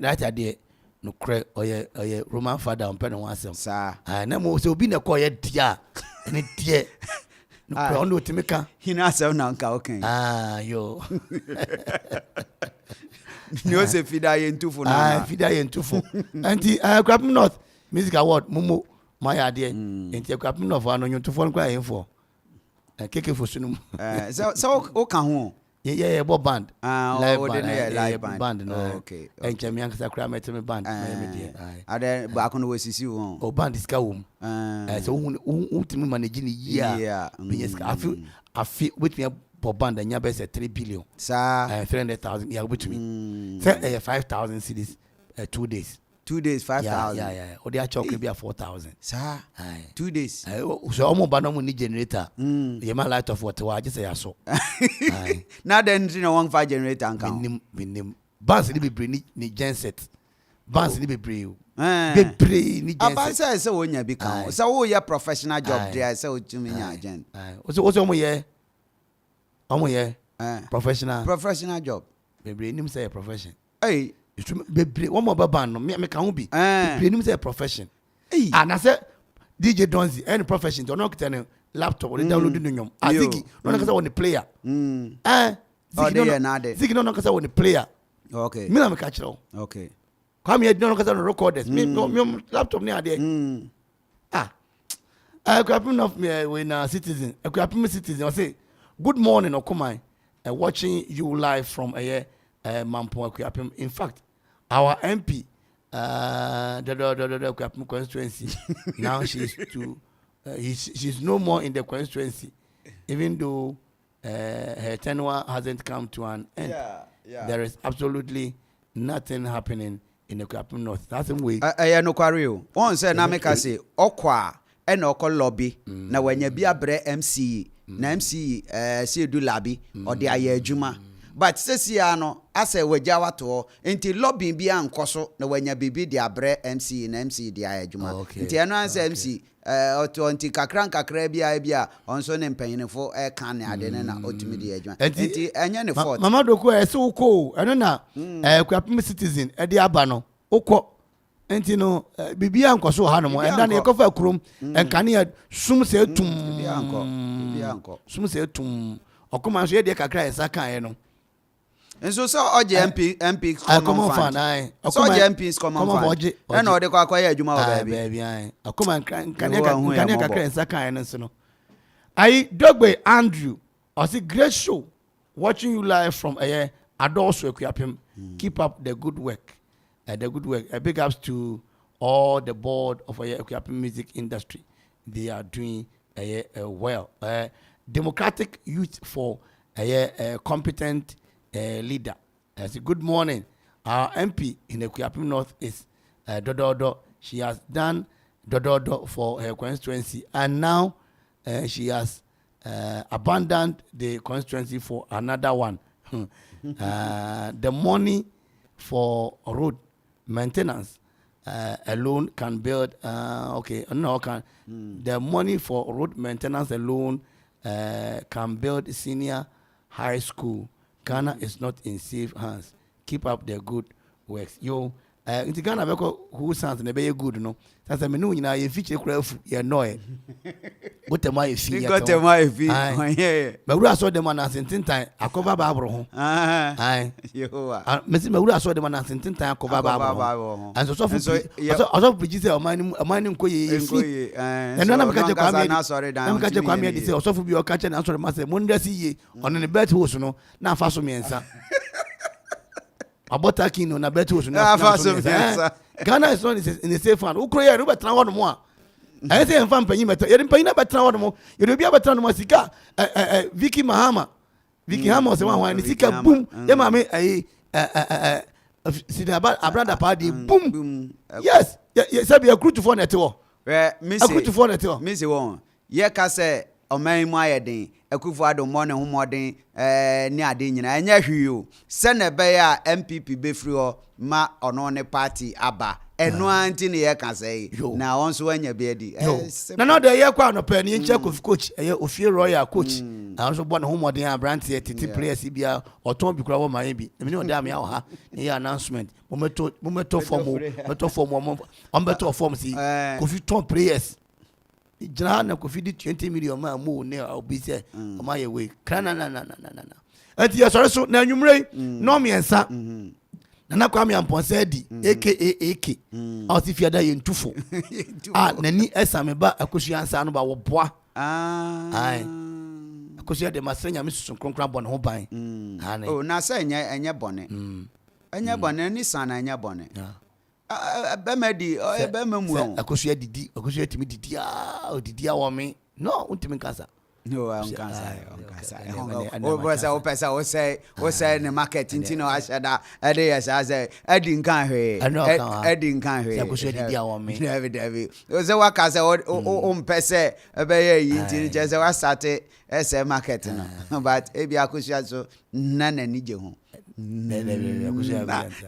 writer de no kre oye Roman father on pen no asem na mo se obi na ko ye dia ene die no kre on otimika hina asem na nka okay yo no se fida ye ntufo na fida ye ntufo anti Kwapim North Music Award mumo my idea enti Kwapim North ano ntufo no kwa yefo keke fo sunum so o kan ho yeah Bob band live band no okay enche mi ankasa kra meteme band ade ba kono wasisi ho o band iska wom so utimi manage ni year meyeska afi with me Bob band anya be say 3 billion sa 300,000 yeah with me say 5,000 cedis 2 days 5,000 yeah o dia choke be 4,000 sa 2 days so omo ba no mo ni generator ye ma light of water wa just say aso na den no one fire generator anka minim bands ni be ni genset bands ni be brave ni genset abansa say wonya bi kan say wo ye professional job there say o tumi nya gen o omo ye professional job be nim say profession bebre one more ban no me kan ho bi bebre nim say profession and I say DJ Donzi any profession do not get any laptop or download no nyom azigi no na kasa won player zigi no kasa won player okay me na me catch you okay come here no kasa no recorders me laptop ni ade Kwapim of me when citizen Kwapim citizen I say good morning Okumai watching you live from Mampo Kwapim. In fact, our MP, the Kwapim constituency, now she's no more in the constituency, even though her tenure hasn't come to an end. There is absolutely nothing happening in the Kwapim North. That's the way. No quarry. One say na make say okwa e na okọ lobby na wanya bi abre MC na MC say do labi or the aye adwuma. But sesia no ase wagya wato enti lobby bi ankoso na wanya bibi di abre MC na MC di ayadwuma enti eno anse MC oto enti kakra bia onso ne mpanyinfo ka ne ade ne na otumi di adwuma enti enye ne fault mama doko ese uko eno na Kwapim citizen e di aba no uko enti no bibi ankoso ha no mo enda ne kofa kurom enka ne sum se tum bibi anko sum se tum okoma so ye de kakra esa kan no. And so oje MP common fan so oje MPs common fan and o de kwa adwuma o baby akoma kan kakra esa kan no so no Dogbe Andrew I see great show watching you live from Adoso Kwapim. Keep up the good work big ups to all the board of Kwapim music industry. They are doing well. Democratic youth for competent leader. I say good morning. Our MP in the Kwapim North is Dododo. She has done Dododo for her constituency, and now she has abandoned the constituency for another one. The money for road maintenance alone can build. The money for road maintenance alone can build senior high school. Ghana is not in safe hands. Keep up the good works. Yo, in Ghana, who sounds in a very good, no. That's a menu in a feature craft, you know. What am I feeling? Got my feet. But we saw them on a certain time. I cover Barbaro. Aye, you are. Mrs. Maura saw them on a certain time. I cover Barbaro. And so, I saw Bridges of mining Koye. And none of the Kwame, they say, also for your catching answer the master. Munda see on the bed who's no, now fast me answer. About taking on a bet who's not Ghana is not in the safe hand. Who create Robert Trawan more? I say, I'm fan paying better. You're in paying about Trawan more. You'll be able to tell Mosika, Vicky Mahama. Vicky Hama was the one when Sika boom. Yeah, mammy, see the abranda party boom. Yes, say be a crew to phone at all. Missy won. Ye ka say o man mu ayedin Akufo-Addo mo ne homoden ni ade nyina enya hwiyo se na be ya MPP be free ho ma ono ne party aba eno anti ne ye ka say na won so anya be adi na no de ye kwa no pe ni nche Kofi coach Ofie Royal coach na so bo ne homoden abrante titi players bia oton bi kura wo man bi me ne odam ya wo ha ni announcement mometo form on beto form si Kofi ton players Jana na Kofi di 20 million ma mo ne obi se o ma ye we krana na enti ya sore so na anwumre no me ensa na kwa me amponsa di aka o ti fiada ye ntufo nani esame ba akosu ansa no ba wo boa ai akosu de masenya me susun kronkran bɔ ne ho ban oh na say enye bone enye bone ni sana enye bone Bemedi bememu akosu didi akosu timi didi odidi awo me no untimi kasa no I'm cancer o pesa o say ne market ntino ashada ade yes say edi nkan hwe edi nkan hwe akosu didi awo me David o say waka say o mpese ebe ye yi ntini je say wa start ese market no but ebi akosu so nana ni je ho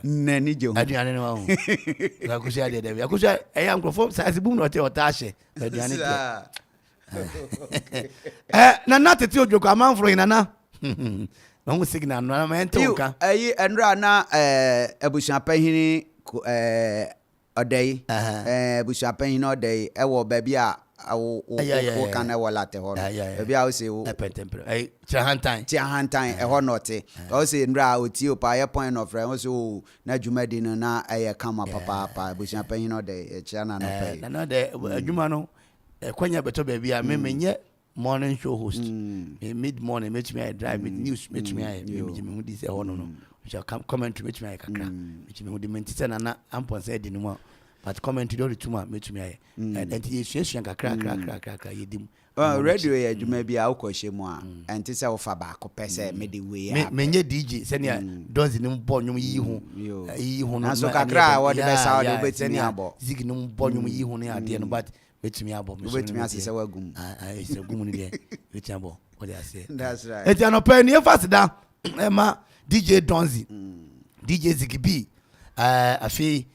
nani je aduane no ho akusia de akusia eyam krofo size boom no te otaahye aduane na na tete odwoko amanfro nana na ho signal no na mente nka ayi enra na abusuan pahini odai abusuan pahini odai ewo baabi a o kan wala te ho baabi a o se o temperature Tiahantan ho note o se nra o ti o pa ye point of reference so na dwumadi no na kama papa abusuan pahini odai chiana no pay na de adwuma no kwanya beto baabi a menye morning show host mid morning metimi I drive with news metimi I me hu dis ho no shall comment metimi I kakra metimi hu di mentise na amponse di no ma but comment do retuma metumi aye and yesuasu kakra yedim radio ya djuma bia akwohye mu a enti se wo fa ba ko pese me de we ya menye DJ se ne dozi nim bo nwum yi hu no so kakra wo de be sa wo de betimi abo zig nim bo nwum yi hu ne ade no but betimi abo betimi asese wagum se gum ne de betimi abo what I say that's right eti anopa ni fast da ma DJ Donzi DJ Zigibi afi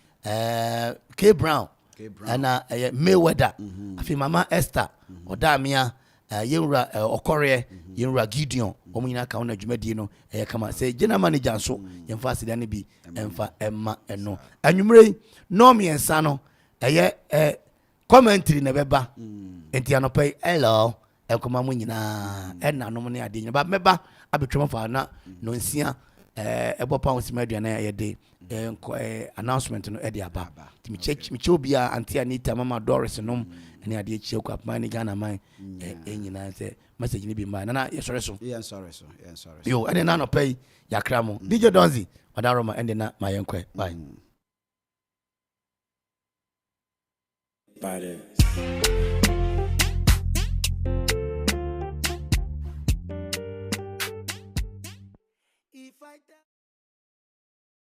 K Brown and Mayweather afi Mama Esther Odamia Yenra Okore Yenra Gideon omina ka ona dwumadi no kama say general manager so yemfa sida ne bi emfa emma eno anwumre no me ensa no commentary na beba enti anopai hello ekoma mu nyina enanom ne ade nyina ba meba abetwem fa na no nsia ebo pounds media na yede announcement no edi aba timi check mi chobia anti Anita Mama Doris nom ene ade chie kwa mani Ghana man enyina se message ni bi ma na sorry so yo ene na no pay yakra mo DJ Donzi Odaroma ende na mayenkwe bye